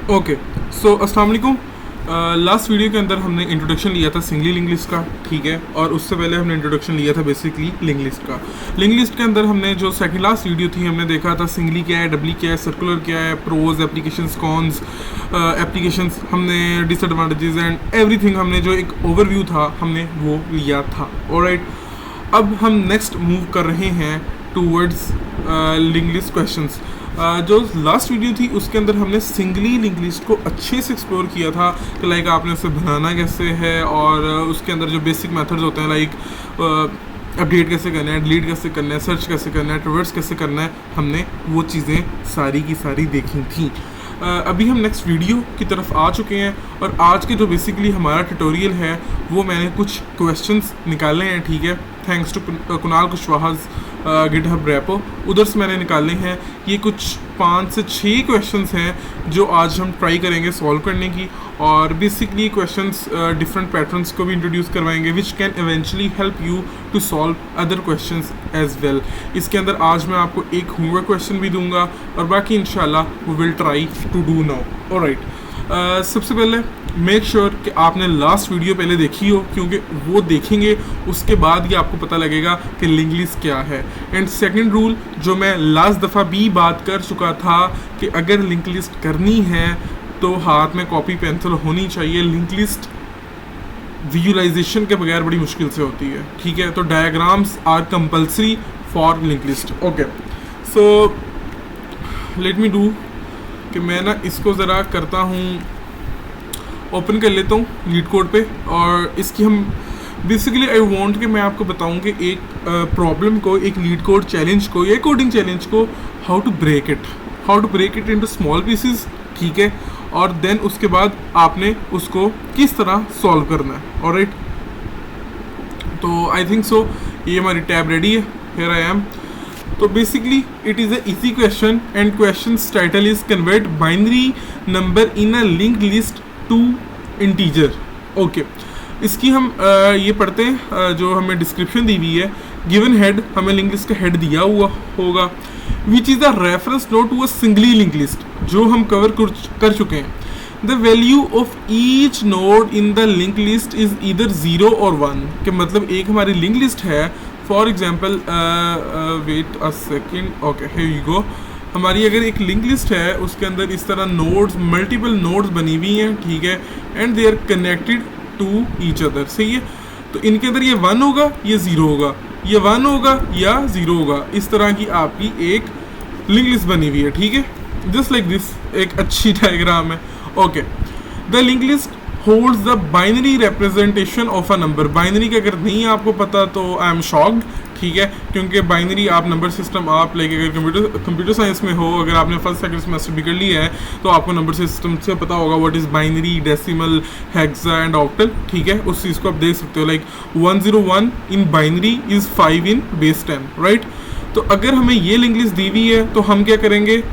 Okay, सो अस्सलाम वालेकुम। Last video के अंदर हमने इंट्रोडक्शन लिया था सिंगली लिंक लिस्ट का, ठीक है, और उससे पहले हमने इंट्रोडक्शन लिया था बेसिकली लिंक लिस्ट का। लिंक लिस्ट के अंदर हमने जो सेकंड लास्ट वीडियो थी हमने देखा था सिंगली क्या है, डबली क्या है, सर्कुलर क्या है, प्रोज, एप्लीकेशंस, कॉन्स, एप्लीकेशंस, हमने डिसएडवांटेजेस एंड एवरीथिंग, हमने जो एक ओवरव्यू था हमने वो लिया था। ऑलराइट, अब हम नेक्स्ट मूव कर रहे हैं टूवर्ड्स लिंक लिस्ट क्वेश्चंस। जो लास्ट वीडियो थी उसके अंदर हमने सिंगली लिंक लिस्ट को अच्छे से एक्सप्लोर किया था कि लाइक आपने उसे बनाना कैसे है और उसके अंदर जो बेसिक मेथड्स होते हैं लाइक अपडेट कैसे करना है, डिलीट कैसे करना है, सर्च कैसे करना है, ट्रैवर्स कैसे करना है, हमने वो चीज़ें सारी की सारी देखी थी। अभी हम नेक्स्ट वीडियो की तरफ आ चुके हैं और आज के जो बेसिकली हमारा ट्यूटोरियल है वो मैंने कुछ क्वेश्चंस निकाले हैं, ठीक है, thanks to Kunal Kushwaha's GitHub repo, उधर से मैंने निकाले हैं। ये कुछ 5 से 6 क्वेश्चंस हैं जो आज हम ट्राई करेंगे सॉल्व करने की, और बेसिकली क्वेश्चंस डिफरेंट पैटर्न्स को भी इंट्रोड्यूस करवाएंगे which can eventually help you to solve other questions as well. इसके अंदर आज मैं आपको एक होमवर्क क्वेश्चन भी दूंगा और बाकी इंशाल्लाह we will try to do now. Alright, सबसे पहले मेक श्योर कि आपने लास्ट वीडियो पहले देखी हो, क्योंकि वो देखेंगे उसके बाद ही आपको पता लगेगा कि लिंक लिस्ट क्या है। एंड सेकंड रूल जो मैं लास्ट दफ़ा भी बात कर चुका था कि अगर लिंक लिस्ट करनी है तो हाथ में कॉपी पेंसिल होनी चाहिए। लिंक लिस्ट विजुअलाइजेशन के बगैर बड़ी मुश्किल से होती है, ठीक है, तो diagrams are compulsory for link list. Okay, so let me do कि मैं ना इसको ज़रा करता हूँ, ओपन कर लेता हूँ लीड कोड पे, और इसकी हम बेसिकली आई वांट कि मैं आपको बताऊँ कि एक प्रॉब्लम को, एक लीड कोड चैलेंज को या कोडिंग चैलेंज को how to break it into small pieces, ठीक है, और देन उसके बाद आपने उसको किस तरह सॉल्व करना है। ऑलराइट, तो आई थिंक सो ये हमारी टैब रेडी है, हियर आई एम। तो basically it is a easy question and question title is convert binary number in a linked list to integer. Okay, इसकी हम ये पढ़ते हैं जो हमें डिस्क्रिप्शन दी हुई है। गिवन हेड, हमें लिंक लिस्ट का हेड दिया हुआ होगा, which is the reference node to a singly link list, जो हम कवर कर चुके हैं। The value of each node in the link list is either 0 और 1, के मतलब एक हमारी लिंक लिस्ट है, for example wait a second, okay here you go. हमारी अगर एक लिंक लिस्ट है उसके अंदर इस तरह नोड्स, मल्टीपल नोड्स बनी हुई हैं, ठीक है, and they are connected to each other, सही है, तो इनके अंदर ये 1 होगा, ये 0 होगा, ये 1 होगा या 0 होगा, इस तरह की आपकी एक लिंक लिस्ट बनी हुई है, ठीक है, जस्ट लाइक दिस, एक अच्छी डायग्राम है। Okay, the link list holds the binary representation of a number. Binary का अगर नहीं आपको पता तो आई एम शॉक्ड, ठीक है, क्योंकि बाइनरी आप नंबर सिस्टम आप लाइक अगर कंप्यूटर साइंस में हो, अगर आपने फर्स्ट सेकंड सेमेस्टर भी कर लिया है तो आपको नंबर सिस्टम से पता होगा what is binary, decimal, hexa and octal, ठीक है, उस चीज़ को आप देख सकते हो। Like 101 in binary is 5 in base 10, right. तो अगर हमें ये लिंक लिस्ट दी हुई है तो हम क्या करेंगे,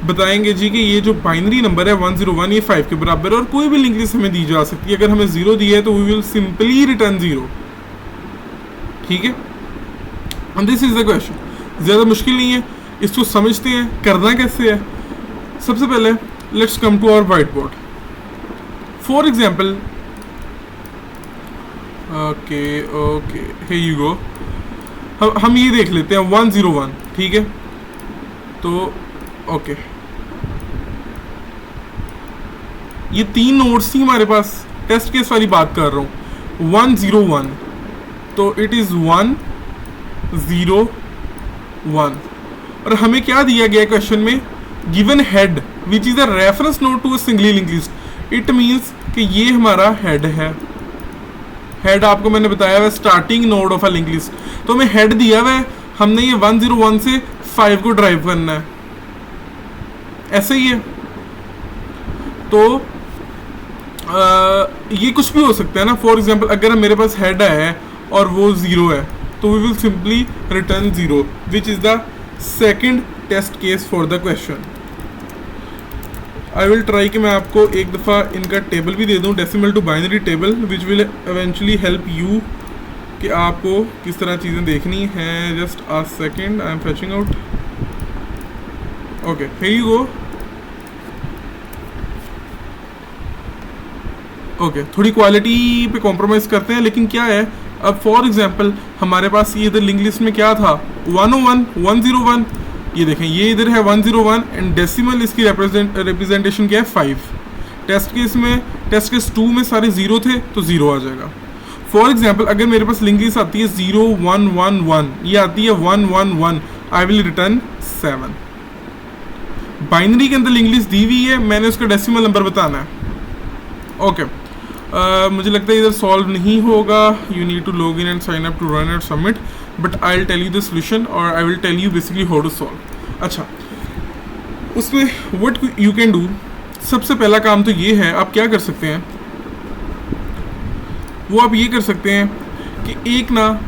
बताएंगे जी कि ये जो बाइनरी नंबर है 101 ये 5 के बराबर है, और कोई भी लिंक लिस्ट हमें दी जा सकती है। अगर हमें 0 दिया है तो वी विल सिंपली रिटर्न 0, ठीक है, and this is the question. ज़्यादा मुश्किल नहीं है, इसको समझते हैं करना कैसे है। सबसे पहले let's come to our whiteboard. For example, okay okay here you go, हम ये देख लेते हैं 101, ठीक है, तो ओके ये 3 नोड्स थी हमारे पास, टेस्ट केस वाली बात कर रहा हूँ, 101, तो इट इज़ 1 0 1, और हमें क्या दिया गया क्वेश्चन में, given head which is a reference node to a singly link list. It means कि ये हमारा हेड है। हेड आपको मैंने बताया हुआ starting node of a link list, तो हमें हेड दिया हुआ है, हमने ये 101 से 5 को ड्राइव करना है, ऐसे ही है। तो ये कुछ भी हो सकता है ना, फॉर एग्जाम्पल अगर मेरे पास हेड है और वो 0 है तो we will simply return 0, which is the second test case for the question. I will try कि मैं आपको एक दफ़ा इनका टेबल भी दे दूँ, decimal to binary table, which will eventually help you कि आपको किस तरह चीज़ें देखनी है। Just a second, I am fetching out, okay here you go. Okay, थोड़ी क्वालिटी पे कॉम्प्रोमाइज़ करते हैं, लेकिन क्या है, अब फॉर एग्जांपल हमारे पास ये इधर लिंक लिस्ट में क्या था 101 101, ये देखें ये इधर है 101 एंड डेसिमल इसकी रिप्रेजेंटेशन क्या है 5। टेस्ट केस 2 में सारे 0 थे तो 0 आ जाएगा। फॉर एग्जांपल अगर मेरे पास लिंक लिस्ट आती है 0111, ये आती है 111, आई विल रिटर्न 7। बाइनरी के अंदर लिंक लिस्ट दी हुई है, मैंने उसका डेसिमल नंबर बताना है। ओके, मुझे लगता है इधर सॉल्व नहीं होगा, you need to log in and sign up to run and submit, but I will tell you the solution और I will tell you basically how to solve. अच्छा, उसमें व्हाट यू कैन डू, सबसे पहला काम तो ये है, आप क्या कर सकते हैं, वो आप ये कर सकते हैं कि एक ना,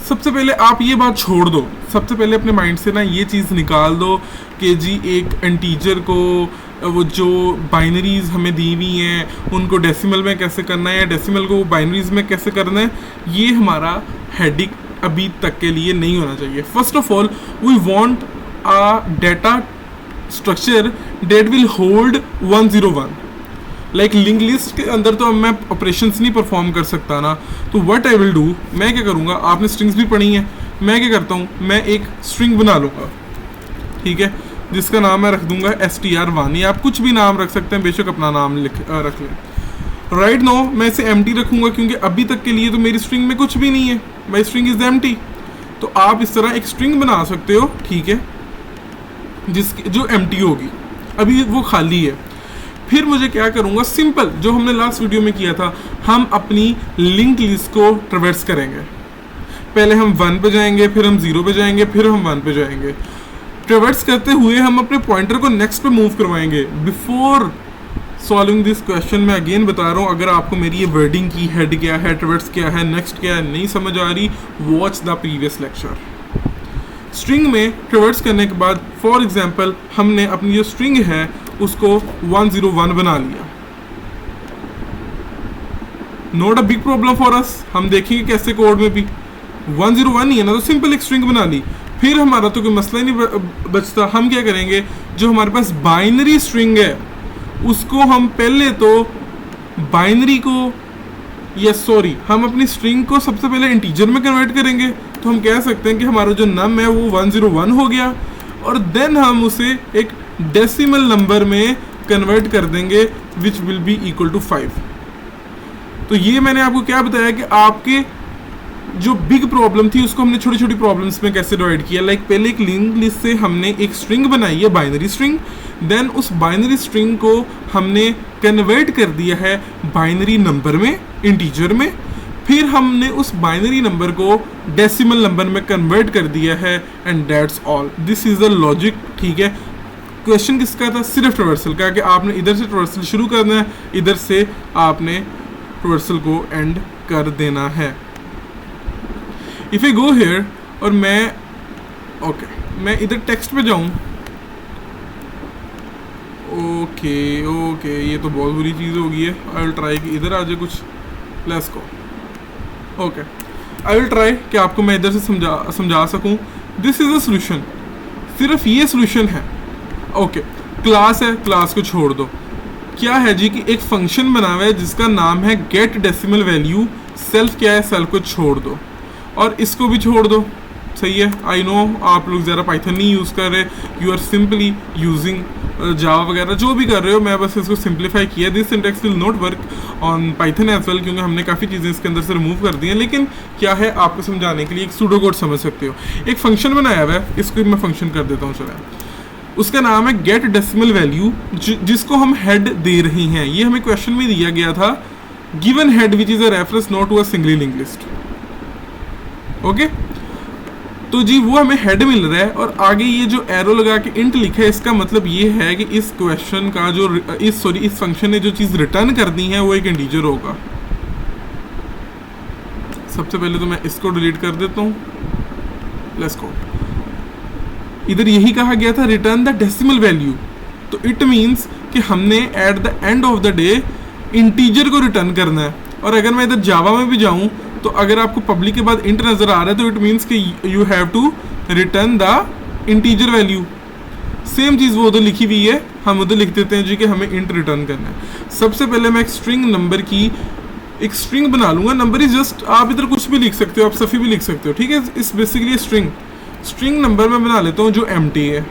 सबसे पहले आप ये बात छोड़ दो, सबसे पहले अपने माइंड से ना ये चीज़ निकाल दो कि जी एक इंटीजर को, वो जो बाइनरीज हमें दी हुई हैं उनको डेसिमल में कैसे करना है या डेसिमल को बाइनरीज में कैसे करना है, ये हमारा हेडिक अभी तक के लिए नहीं होना चाहिए। First of all we want a data structure that will hold 101। Like link list के अंदर तो अब मैं ऑपरेशंस नहीं परफॉर्म कर सकता ना, तो व्हाट आई विल डू, मैं क्या करूँगा, आपने स्ट्रिंग्स भी पढ़ी हैं, मैं क्या करता हूँ, मैं एक स्ट्रिंग बना लूँगा, ठीक है, जिसका नाम मैं रख दूंगा str1, या आप कुछ भी नाम रख सकते हैं, बेशक अपना नाम रख लें। राइट नो मैं इसे एम्प्टी रखूँगा क्योंकि अभी तक के लिए तो मेरी स्ट्रिंग में कुछ भी नहीं है, माई स्ट्रिंग इज एम्प्टी। तो आप इस तरह एक स्ट्रिंग बना सकते हो, ठीक है, जिसकी जो एम्प्टी होगी, अभी वो खाली है। फिर मुझे क्या करूँगा, सिंपल जो हमने लास्ट वीडियो में किया था, हम अपनी लिंक लिस्ट को ट्रैवर्स करेंगे। पहले हम 1 पे जाएंगे, फिर हम 0 पे जाएंगे, फिर हम 1 पे जाएंगे। ट्रैवर्स करते हुए हम अपने पॉइंटर को नेक्स्ट पे मूव करवाएंगे। बिफोर सॉल्विंग दिस क्वेश्चन मैं अगेन बता रहा हूँ, अगर आपको मेरी ये वर्डिंग की हेड क्या है, ट्रैवर्स क्या है, नेक्स्ट क्या है नहीं समझ आ रही, watch the previous lecture. String में ट्रैवर्स करने के बाद फॉर एग्जांपल हमने अपनी जो स्ट्रिंग है उसको 101 बना लिया, not a big problem for us, हम देखेंगे कैसे कोड में भी 101 ही है ना, तो सिंपल एक स्ट्रिंग बना ली। फिर हमारा तो कोई मसला ही नहीं बचता, हम क्या करेंगे, जो हमारे पास बाइनरी स्ट्रिंग है उसको हम पहले तो बाइनरी को, या सॉरी हम अपनी स्ट्रिंग को सबसे पहले इंटीजर में कन्वर्ट करेंगे। तो हम कह सकते हैं कि हमारा जो नम है वो 101 हो गया, और देन हम उसे एक डेसिमल नंबर में कन्वर्ट कर देंगे which will be equal to 5। तो ये मैंने आपको क्या बताया कि आपके जो बिग प्रॉब्लम थी उसको हमने छोटी छोटी प्रॉब्लम्स में कैसे डिवाइड किया। लाइक पहले एक लिंक लिस्ट से हमने एक स्ट्रिंग बनाई है, बाइनरी स्ट्रिंग, देन उस बाइनरी स्ट्रिंग को हमने कन्वर्ट कर दिया है बाइनरी नंबर में, इंटीजर में, फिर हमने उस बाइनरी नंबर को डेसिमल नंबर में कन्वर्ट कर दिया है, and that's all, this is the logic. ठीक है, क्वेश्चन किसका था, सिर्फ ट्रैवर्सल का, कि आपने इधर से ट्रैवर्सल शुरू करना है, इधर से आपने ट्रैवर्सल को एंड कर देना है। इफ़ आई गो हेयर और मैं इधर टेक्स्ट पे जाऊं, ओके ये तो बहुत बुरी चीज़ हो गई है। आई विल ट्राई कि इधर आ जाए कुछ, let's go. Okay, I will try कि आपको मैं इधर से समझा सकूं। दिस इज़ अ सोल्यूशन, सिर्फ ये सोल्यूशन है। ओके, क्लास है, क्लास को छोड़ दो। क्या है जी कि एक फंक्शन बना हुआ है जिसका नाम है गेट डेसिमल वैल्यू, सेल्फ क्या है, सेल्फ को छोड़ दो और इसको भी छोड़ दो। सही है, आई नो आप लोग ज़रा पाइथन नहीं यूज़ कर रहे, you are simply using Java वगैरह, जो भी कर रहे हो, मैं बस इसको सिंप्लीफाई किया। This syntax will not work on Python as well, क्योंकि हमने काफ़ी चीज़ें इसके अंदर से रिमूव कर दी हैं। लेकिन क्या है, आपको समझाने के लिए एक सूडो कोड समझ सकते हो। एक फंक्शन बनाया हुआ है, इसको मैं फंक्शन कर देता हूँ, चला, उसका नाम है गेट डेसिमल वैल्यू, जिसको हम हेड दे रहे हैं। ये हमें क्वेश्चन में दिया गया था, given head which is a reference not to a single link list. Okay, तो जी वो हमें हेड मिल रहा है, और आगे ये जो एरो लगा के इंट लिखा है, इसका मतलब ये है कि इस क्वेश्चन का जो इस फंक्शन ने जो चीज़ रिटर्न करनी है वो एक इंटीजर होगा। सबसे पहले तो मैं इसको डिलीट कर देता हूँ, लेट्स गो। इधर यही कहा गया था, रिटर्न द डेसिमल वैल्यू, तो इट मीन्स कि हमने at the end of the day integer को रिटर्न करना है। और अगर मैं इधर जावा में भी जाऊँ, तो अगर आपको पब्लिक के बाद इंट नज़र आ रहा है, तो इट मीन्स कि you have to return the integer value. Same चीज़ वो उधर लिखी हुई है हम उधर लिख देते हैं जी कि हमें इंट रिटर्न करना है। सबसे पहले मैं एक स्ट्रिंग नंबर की एक स्ट्रिंग बना लूँगा। नंबर इज जस्ट, आप इधर कुछ भी लिख सकते हो, आप सफ़ी भी लिख सकते हो, ठीक है। इस बेसिकली स्ट्रिंग नंबर मैं बना लेता हूँ जो एम्प्टी है।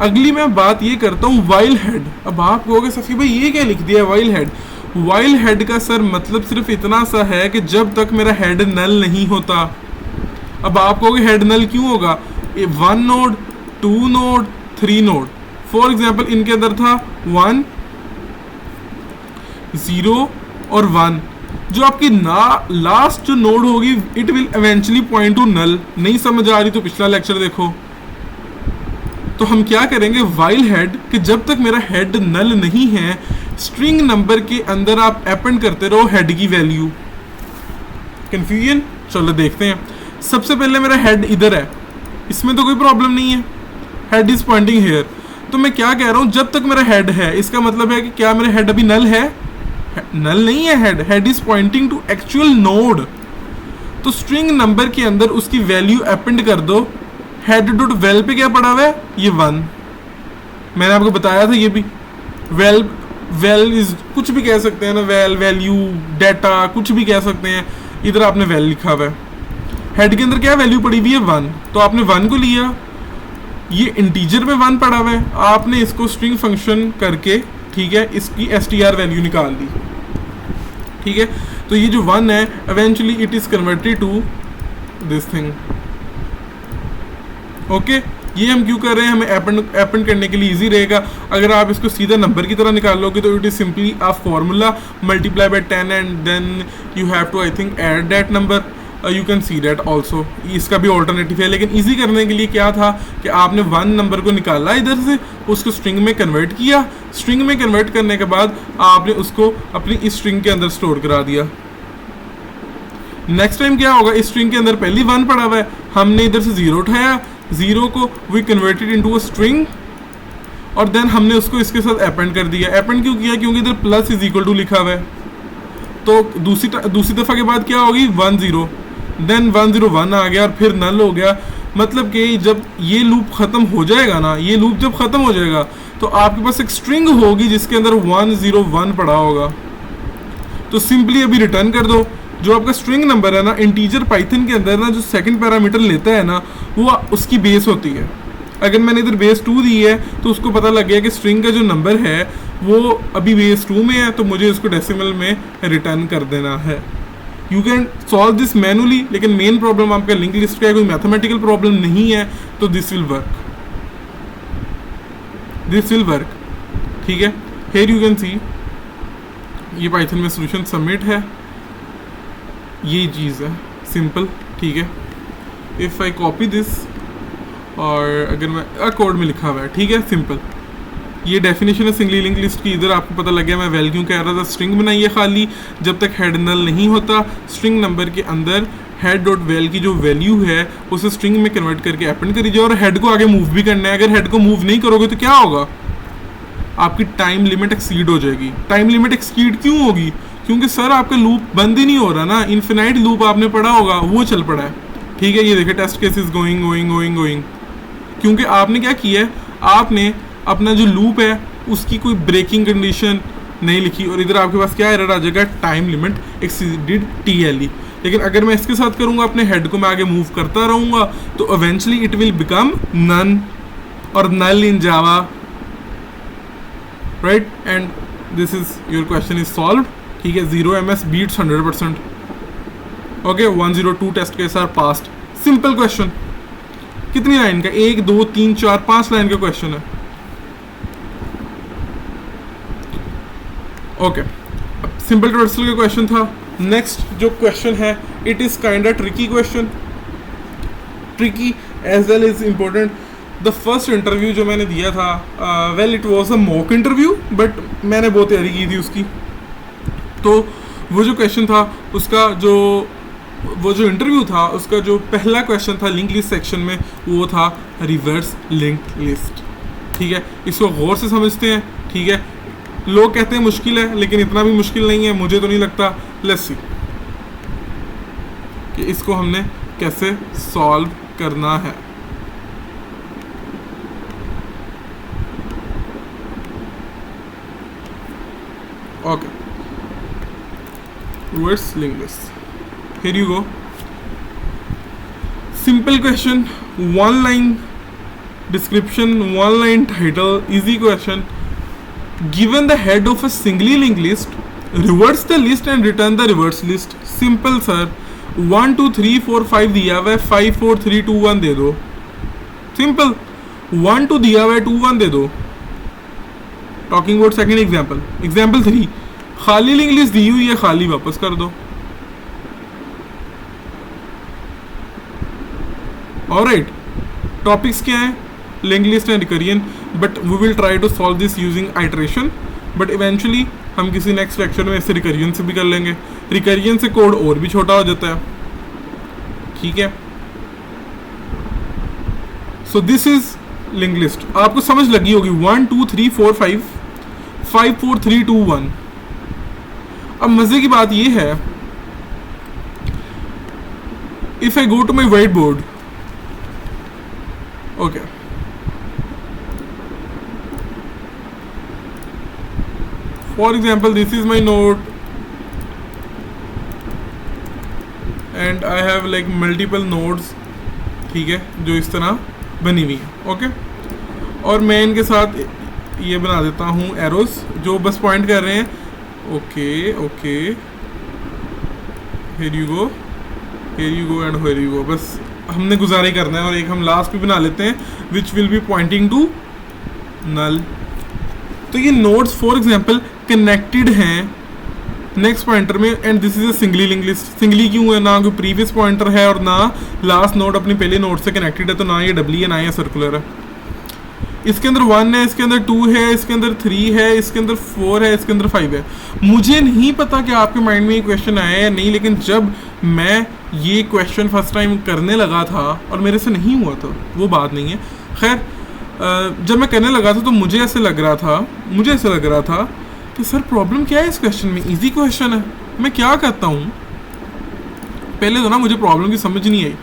अगली मैं बात ये करता हूँ वाइल हेड। अब आप कहोगे सफ़ी भाई ये क्या लिख दिया है वाइल हेड। वाइल हेड का सर मतलब सिर्फ इतना सा है कि जब तक मेरा हेड नल नहीं होता। अब आप कहोगे हेड नल क्यों होगा, 1 node 2 node 3 node. For example इनके अंदर था 1 0 और 1, जो आपकी लास्ट जो नोड होगी it will eventually point to null. नहीं समझ आ रही तो पिछला लेक्चर देखो। तो हम क्या करेंगे, वाइल हेड कि जब तक मेरा हेड नल नहीं है, स्ट्रिंग नंबर के अंदर आप अपेंड करते रहो हेड की वैल्यू। कंफ्यूजन, चलो देखते हैं। सबसे पहले मेरा हेड इधर है, इसमें तो कोई प्रॉब्लम नहीं है, हेड इज पॉइंटिंग हेयर। तो मैं क्या कह रहा हूं, जब तक मेरा हेड है, इसका मतलब है कि क्या मेरा हेड अभी नल है, नल नहीं है। Head is pointing to actual node. तो स्ट्रिंग नंबर के अंदर उसकी वैल्यू अपेंड कर दो। हेड डॉट वेल पे क्या पड़ा हुआ है, ये 1। मैंने आपको बताया था ये भी। वेल इज कुछ भी कह सकते हैं ना, वेल वैल्यू डेटा कुछ भी कह सकते हैं। इधर आपने वेल लिखा हुआ है, हेड के अंदर क्या वैल्यू पड़ी हुई है 1, तो आपने 1 को लिया। ये इंटीजर में 1 पड़ा हुआ है, आपने इसको स्ट्रिंग फंक्शन करके, ठीक है, इसकी str वैल्यू निकाल दी, ठीक है। तो ये जो 1 है eventually it is converted to this thing. Okay, ये हम क्यों कर रहे हैं, हमें अपेंड करने के लिए इजी रहेगा। अगर आप इसको सीधा नंबर की तरह निकाल लोगे तो it is simply a formula multiply by 10 and then you have to I think add that number. You can see that also, इसका भी ऑल्टरनेटिव है। लेकिन इजी करने के लिए क्या था कि आपने 1 नंबर को निकाला इधर से, उसको स्ट्रिंग में कन्वर्ट किया। स्ट्रिंग में कन्वर्ट करने के बाद आपने उसको अपनी इस स्ट्रिंग के अंदर स्टोर करा दिया। नेक्स्ट टाइम क्या होगा, इस स्ट्रिंग के अंदर पहली 1 पड़ा हुआ है, हमने इधर से 0 उठाया, 0 को we converted into a string और देन हमने उसको इसके साथ अपेंड कर दिया। अपेंड क्यों किया, क्योंकि इधर प्लस इज इक्वल टू लिखा हुआ है। तो दूसरी दफ़ा के बाद क्या होगी, 1 0, देन 1 0 1 आ गया और फिर नल हो गया। मतलब कि जब ये लूप ख़त्म हो जाएगा ना, ये लूप जब ख़त्म हो जाएगा तो आपके पास एक स्ट्रिंग होगी जिसके अंदर 1 0 1 पड़ा होगा। तो सिंपली अभी रिटर्न कर दो जो आपका स्ट्रिंग नंबर है ना। इंटीजर पाइथन के अंदर ना जो सेकंड पैरामीटर लेता है ना, वो उसकी बेस होती है। अगर मैंने इधर बेस 2 दी है तो उसको पता लग गया कि स्ट्रिंग का जो नंबर है वो अभी बेस 2 में है, तो मुझे उसको डेसिमल में रिटर्न कर देना है। You can solve this manually, लेकिन मेन प्रॉब्लम आपका लिंक लिस्ट का है, कोई मैथमेटिकल प्रॉब्लम नहीं है, तो दिस विल वर्क, ठीक है। हेयर यू कैन सी ये पाइथन में सोल्यूशन सबमिट है, ये चीज़ है सिंपल, ठीक है। इफ़ आई कॉपी दिस और अगर मैं कोड में लिखा हुआ है, ठीक है, सिंपल। ये डेफिनेशन है सिंगली लिंक लिस्ट की। इधर आपको पता लग गया मैं वेल क्यों कह रहा था। स्ट्रिंग बनाइए खाली, जब तक हेड नल नहीं होता स्ट्रिंग नंबर के अंदर हेड डॉट वेल की जो वैल्यू है उसे स्ट्रिंग में कन्वर्ट करके अपेंड करिए और हेड को आगे मूव भी करना है। अगर हेड को मूव नहीं करोगे तो क्या होगा, आपकी टाइम लिमिट एक्सीड हो जाएगी। टाइम लिमिट एक्सीड क्यों होगी, क्योंकि सर आपका लूप बंद ही नहीं हो रहा ना, इन्फिनाइट लूप आपने पढ़ा होगा वो चल पड़ा है, ठीक है। ये देखिए टेस्ट केसेस गोइंग, क्योंकि आपने क्या किया है, आपने अपना जो लूप है उसकी कोई ब्रेकिंग कंडीशन नहीं लिखी और इधर आपके पास क्या एरर आ जाएगा, टाइम लिमिट एक्सीडेड TLE। लेकिन अगर मैं इसके साथ करूँगा, अपने हेड को मैं आगे मूव करता रहूँगा, तो eventually it will become none और null in Java, right. And this is your question is solve, ठीक है। 0 MS beats 100%, okay. 102 test case are passed. Simple question, कितनी लाइन का, 1 2 3 4 5 लाइन का क्वेश्चन है, ओके। सिंपल ट्रांसलेशन का question था। Next जो क्वेश्चन है it is kind tricky question, tricky as well is important. The first interview जो मैंने दिया था, well it was a mock interview, but मैंने बहुत तैयारी की थी उसकी। तो वो जो क्वेश्चन था उसका वो जो इंटरव्यू था उसका जो पहला क्वेश्चन था लिंक लिस्ट सेक्शन में, वो था रिवर्स लिंक लिस्ट, ठीक है। इसको गौर से समझते हैं, ठीक है। लोग कहते हैं मुश्किल है, लेकिन इतना भी मुश्किल नहीं है, मुझे तो नहीं लगता। लेट्स सी कि इसको हमने कैसे सॉल्व करना है। Okay. Reverse linked list. Here you go. Simple question, one line description, one line title, easy question. Given the head of a singly linked list, reverse the list and return the reverse list. Simple sir. 1 2 3 4 5 दिया हुआ है, 5 4 3 2 1 दे दो. Simple. 1 2 दिया हुआ है, 2 1 दे दो. Talking about second example. Example 3, खाली link list दी हुई है, खाली वापस कर दो. ऑलराइट, टॉपिक्स क्या है? Linked list and recursion, but we will try to solve this using iteration. But eventually हम किसी नेक्स्ट लेक्चर में इससे रिकरियन से भी कर लेंगे. रिकरियन से कोड और भी छोटा हो जाता है. ठीक है. So this is link list. आपको समझ लगी होगी. 1 2 3 4 5 5 4 3 2 1. अब मजे की बात ये है, if I go to my white board, okay, for example this is my node and I have like multiple nodes, ठीक है, जो इस तरह बनी हुई है. ओके, और मैं इनके साथ ये बना देता हूँ एरोस जो बस पॉइंट कर रहे हैं. Okay okay, here you go and here you go. बस हमने गुजारा ही करना है. और एक हम लास्ट पे बना लेते हैं which will be pointing to null. तो ये नोड्स फॉर एग्जांपल कनेक्टेड हैं नेक्स्ट पॉइंटर में, and this is a singly link list. Singly क्यों है? ना कोई प्रीवियस पॉइंटर है और ना लास्ट नोड अपनी पहले नोड से कनेक्टेड है, तो ना ये डबली है ना ये सर्कुलर है. इसके अंदर 1 है, इसके अंदर 2 है, इसके अंदर 3 है, इसके अंदर 4 है, इसके अंदर 5 है. मुझे नहीं पता कि आपके माइंड में ये क्वेश्चन आया या नहीं, लेकिन जब मैं ये क्वेश्चन फर्स्ट टाइम करने लगा था और मेरे से नहीं हुआ था, वो बात नहीं है. खैर, जब मैं करने लगा था तो मुझे ऐसे लग रहा था कि सर प्रॉब्लम क्या है इस क्वेश्चन में. इजी क्वेश्चन है, मैं क्या करता हूँ. पहले तो ना मुझे प्रॉब्लम की समझ नहीं आई.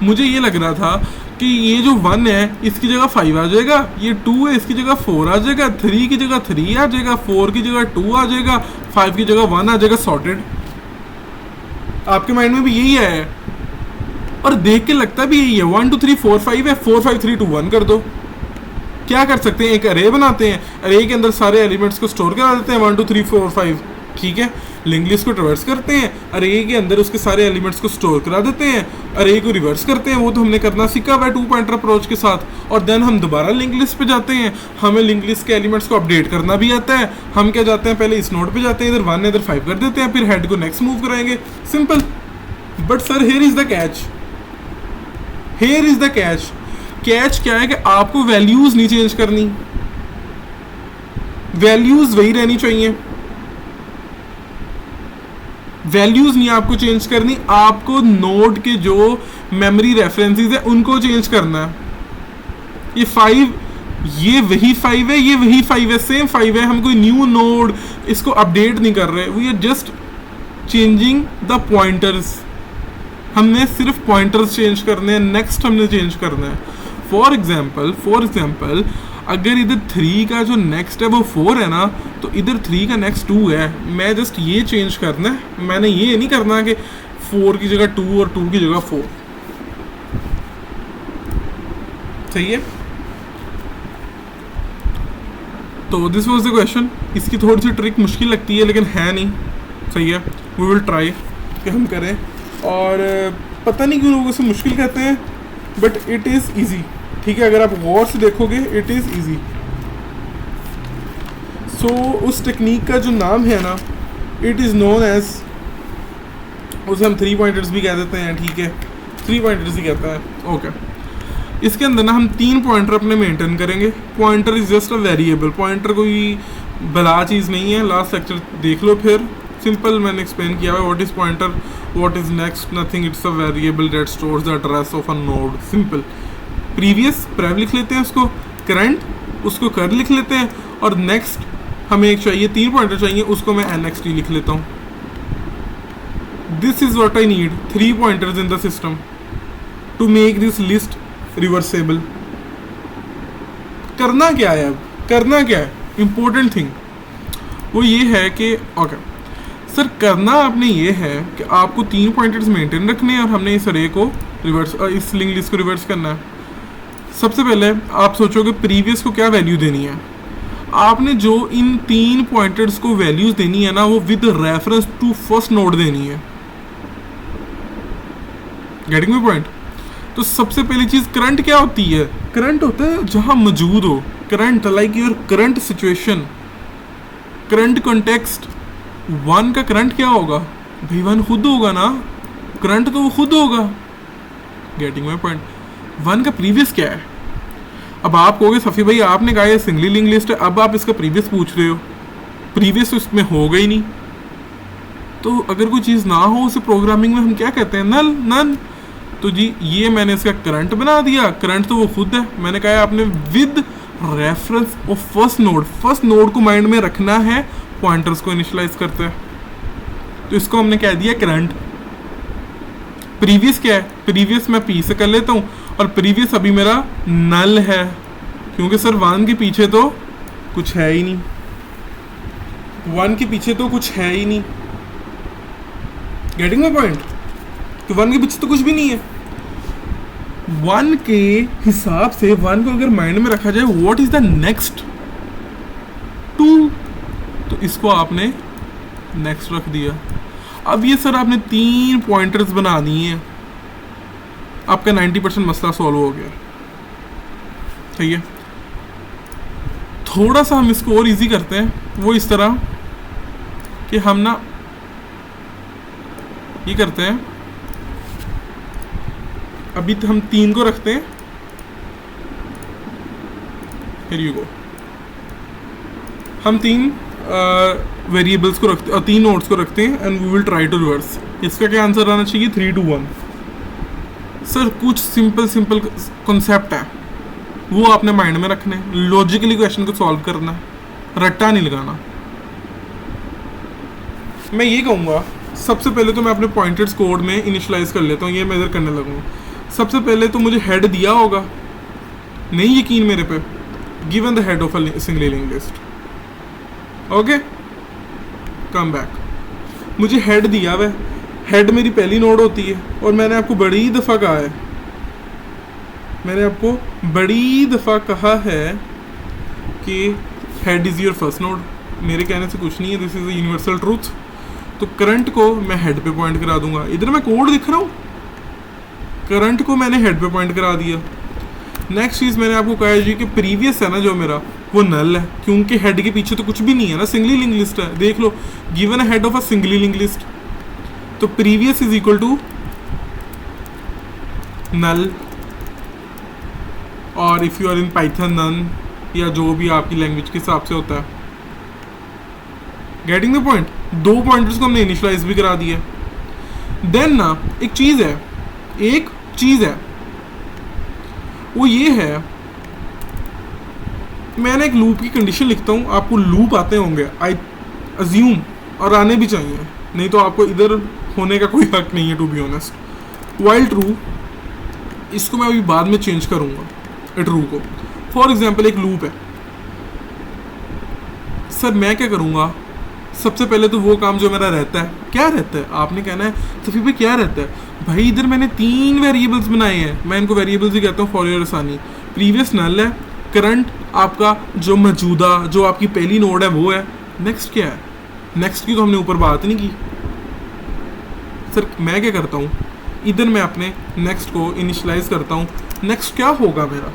मुझे ये लग रहा था कि ये जो 1 है इसकी जगह 5 आ जाएगा, ये 2 है इसकी जगह 4 आ जाएगा, 3 की जगह 3 आ जाएगा, 4 की जगह 2 आ जाएगा, 5 की जगह 1 आ जाएगा. सॉर्टेड. आपके माइंड में भी यही आया है और देख के लगता भी यही है. 1 2 3 4 5 है, 4 5 3 2 1 कर दो. क्या कर सकते हैं? एक अरे बनाते हैं, अरे के अंदर सारे एलिमेंट्स को स्टोर करा देते हैं 1 2 3 4 5. ठीक है. लिंक लिस्ट को ट्रैवर्स करते हैं, अरे के अंदर उसके सारे एलिमेंट्स को स्टोर करा देते हैं, अरे को रिवर्स करते हैं. वो तो हमने करना सीखा हुआ है 2 पॉइंटर अप्रोच के साथ. और देन हम दोबारा लिंक लिस्ट पे जाते हैं, हमें लिंक लिस्ट के एलिमेंट्स को अपडेट करना भी आता है. हम क्या जाते हैं, पहले इस नोड पे जाते हैं, इधर 1 इधर 5 कर देते हैं, फिर हेड को नेक्स्ट मूव कराएंगे. Simple. But sir here is the catch. Catch क्या है कि आपको वैल्यूज नहीं चेंज करनी, वैल्यूज वही रहनी चाहिए. वैल्यूज नहीं आपको चेंज करनी, आपको नोड के जो मेमोरी रेफरेंसेस है उनको चेंज करना है. ये 5, ये वही 5 है, ये वही 5 है, सेम 5 है. हम कोई न्यू नोड इसको अपडेट नहीं कर रहे, we are just changing the pointers. हमने सिर्फ पॉइंटर्स चेंज करने हैं, नेक्स्ट हमने चेंज करना है. फॉर एग्जाम्पल अगर इधर 3 का जो नेक्स्ट है वो 4 है ना, तो इधर 3 का नेक्स्ट 2 है. मैं जस्ट ये चेंज करना है, मैंने ये नहीं करना कि 4 की जगह 2 और 2 की जगह 4. सही है. तो दिस वाज द क्वेश्चन. इसकी थोड़ी सी ट्रिक मुश्किल लगती है लेकिन है नहीं. सही है. वी विल ट्राई कि हम करें. और पता नहीं क्यों लोग उसे मुश्किल कहते हैं, बट इट इज़ ईजी. ठीक है. अगर आप गौर से देखोगे इट इज़ ईजी. सो उस टेक्निक का जो नाम है ना, इट इज़ नोन एज, उसे हम 3 पॉइंटर्स भी कह देते हैं. ठीक है. 3 पॉइंटर्स ही कहता है. ओके. इसके अंदर ना हम 3 पॉइंटर अपने मेंटेन करेंगे. Pointer is just a variable. Pointer कोई भला चीज़ नहीं है. लास्ट लेक्चर देख लो फिर. सिंपल मैंने एक्सप्लेन किया है. What is pointer, what is next, nothing. It's a variable that stores the address of a node. Simple. Previous prev लिख लेते हैं उसको, करंट उसको कर लिख लेते हैं, और नेक्स्ट हमें एक चाहिए 3 पॉइंटर चाहिए, उसको मैं next लिख लेता हूँ. This is what I need. 3 pointers in the system to make this list reversible. करना क्या है अब, करना क्या है? Important thing. वो ये है कि ओके सर, करना आपने ये है कि आपको 3 पॉइंटर्स मेंटेन रखने हैं और हमने इस अरे को रिवर्स, इस लिंक लिस्ट को रिवर्स करना है। सबसे पहले आप सोचोगे प्रीवियस को क्या वैल्यू देनी है। आपने जो इन 3 पॉइंटर्स को वैल्यूज देनी है ना, वो with reference to first node देनी है। Getting my point? तो सबसे पहली चीज करंट क्या होती है? करंट होता है जहां मौजूद हो। Current like your current situation, current context. 1 का करंट क्या होगा भाई? 1 खुद होगा ना, करंट तो वो खुद होगा। Getting my point? 1 का प्रीवियस क्या है? अब आप कहोगे सफ़ी भाई आपने कहा ये सिंगली लिंक लिस्ट है, अब आप इसका प्रीवियस पूछ रहे हो। प्रीवियस तो इसमें होगा ही नहीं। तो अगर कोई चीज़ ना हो उसे प्रोग्रामिंग में हम क्या कहते हैं? नल, नन। तो जी ये मैंने इसका करंट बना दिया, करंट तो वो खुद है। मैंने कहा आपने with reference of first node को माइंड में रखना है, पॉइंटर्स को इनिशियलाइज करते हैं। तो इसको हमने कह दिया करंट। प्रीवियस क्या है? प्रीवियस मैं पी से कर लेता हूँ, और प्रीवियस अभी मेरा नल है, क्योंकि सर 1 के पीछे तो कुछ है ही नहीं। 1 के पीछे तो कुछ है ही नहीं। Getting my point? तो 1 के पीछे तो कुछ भी नहीं है। 1 के हिसाब से 1 को अगर माइंड में रखा जाए, व्हाट इज द नेक्स्ट 2, तो इसको आपने नेक्स्ट रख दिया। अब ये सर आपने 3 पॉइंटर्स बना दिए हैं, आपका 90% मसला सॉल्व हो गया। ठीक है, थोड़ा सा हम इसको और इजी करते हैं, वो इस तरह कि हम ना ये करते हैं, अभी तो हम 3 को रखते हैं। Here you go. हम 3 वेरिएबल्स को रखते हैं और 3 नोड्स को रखते हैं, and we will try to reverse. इसका क्या आंसर आना चाहिए? 3 to 1। सर कुछ सिंपल कॉन्सेप्ट है, वो आपने माइंड में रखने, लॉजिकली क्वेश्चन को सॉल्व करना, रट्टा नहीं लगाना। मैं ये कहूँगा सबसे पहले तो मैं अपने पॉइंटर्स कोड में इनिशियलाइज कर लेता हूँ, ये मैं इधर करने लगूँगा। सबसे पहले तो मुझे हेड दिया होगा, नहीं यकीन मेरे पे, given the head of a single link list. Okay, come back. मुझे हेड दिया हुआ है, हेड मेरी पहली नोड होती है, और मैंने आपको बड़ी दफ़ा कहा है, कि head is your first node. मेरे कहने से कुछ नहीं है, this is a universal truth. तो करंट को मैं हेड पे पॉइंट करा दूंगा। इधर मैं कोड दिख रहा हूँ, करंट को मैंने हेड पे पॉइंट करा दिया। नेक्स्ट चीज़ मैंने आपको कहा जी कि प्रीवियस है ना जो मेरा, वो नल है, क्योंकि हेड के पीछे तो कुछ भी नहीं है ना, सिंगली लिंक लिस्ट है। देख लो, given a head of a singly link list, तो previous is equal to null, और if you are in Python none, या जो भी आपकी लैंग्वेज के हिसाब से होता है। Getting the point? 2 पॉइंटर्स को हमने इनिशियलाइज भी करा दिया। देन ना एक चीज़ है, वो ये है, मैंने एक लूप की कंडीशन लिखता हूँ, आपको लूप आते होंगे आई अज्यूम, और आने भी चाहिए, नहीं तो आपको इधर होने का कोई हक नहीं है to be honest. While true, इसको मैं अभी बाद में चेंज करूँगा ट्रू को। फॉर एग्जाम्पल एक लूप है, सर मैं क्या करूँगा, सबसे पहले तो वो काम जो मेरा रहता है, क्या रहता है? आपने कहना है सफी भाई क्या रहता है? भाई इधर मैंने 3 वेरिएबल्स बनाए हैं, मैं इनको वेरिएबल्स ही कहता हूँ फॉर योर आसानी। प्रीवियस नल है, करंट आपका जो मौजूदा, जो आपकी पहली नोड है वो है। नेक्स्ट क्या है? नेक्स्ट की तो हमने ऊपर बात नहीं की। सर मैं क्या करता हूँ, इधर मैं अपने नेक्स्ट को इनिशियलाइज करता हूँ। नेक्स्ट क्या होगा मेरा?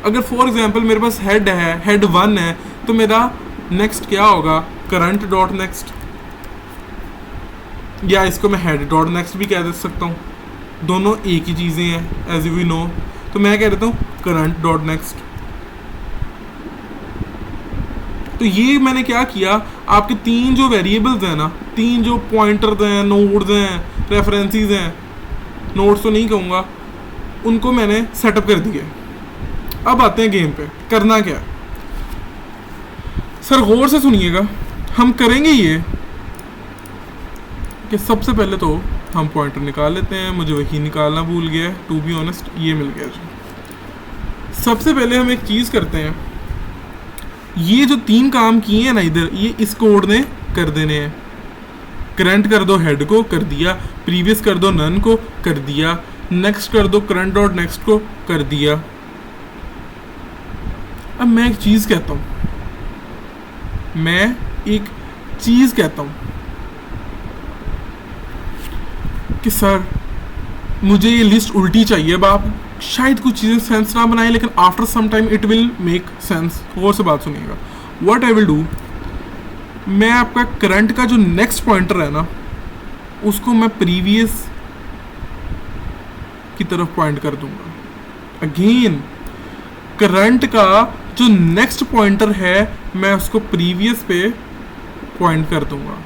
अगर फॉर एग्जांपल मेरे पास हेड है, हेड 1 है, तो मेरा नेक्स्ट क्या होगा? करंट डॉट नेक्स्ट, या इसको मैं हेड डॉट नेक्स्ट भी कह दे सकता हूँ, दोनों एक ही चीज़ें हैं एज वी नो। तो मैं कह देता हूँ करंट डॉट नेक्स्ट। तो ये मैंने क्या किया, आपके 3 जो वेरिएबल्स हैं ना, 3 जो पॉइंटर्स हैं, नोड्स हैं, रेफरेंसेस हैं, नोड्स तो नहीं कहूँगा, उनको मैंने सेटअप कर दिया। अब आते हैं गेम पे, करना क्या है? सर गौर से सुनिएगा, हम करेंगे ये कि सबसे पहले तो हम पॉइंटर निकाल लेते हैं, मुझे वही निकालना भूल गया है टू बी ऑनेस्ट, ये मिल गया जी। सबसे पहले हम एक चीज़ करते हैं, ये जो 3 काम किए हैं ना इधर, ये इस कोड ने कर देने हैं। करंट कर दो हेड को, कर दिया। प्रीवियस कर दो नन को, कर दिया। नेक्स्ट कर दो करंट डॉट नेक्स्ट को, कर दिया। अब मैं एक चीज़ कहता हूँ, कि सर मुझे ये लिस्ट उल्टी चाहिए। अब आप शायद कुछ चीज़ें सेंस ना बनाए, लेकिन after some time it will make sense. और से बात सुनिएगा। व्हाट आई विल डू, मैं आपका करंट का जो नेक्स्ट पॉइंटर है ना, उसको मैं प्रीवियस की तरफ पॉइंट कर दूंगा। अगेन करंट का जो नेक्स्ट पॉइंटर है, मैं उसको प्रीवियस पे पॉइंट कर दूंगा।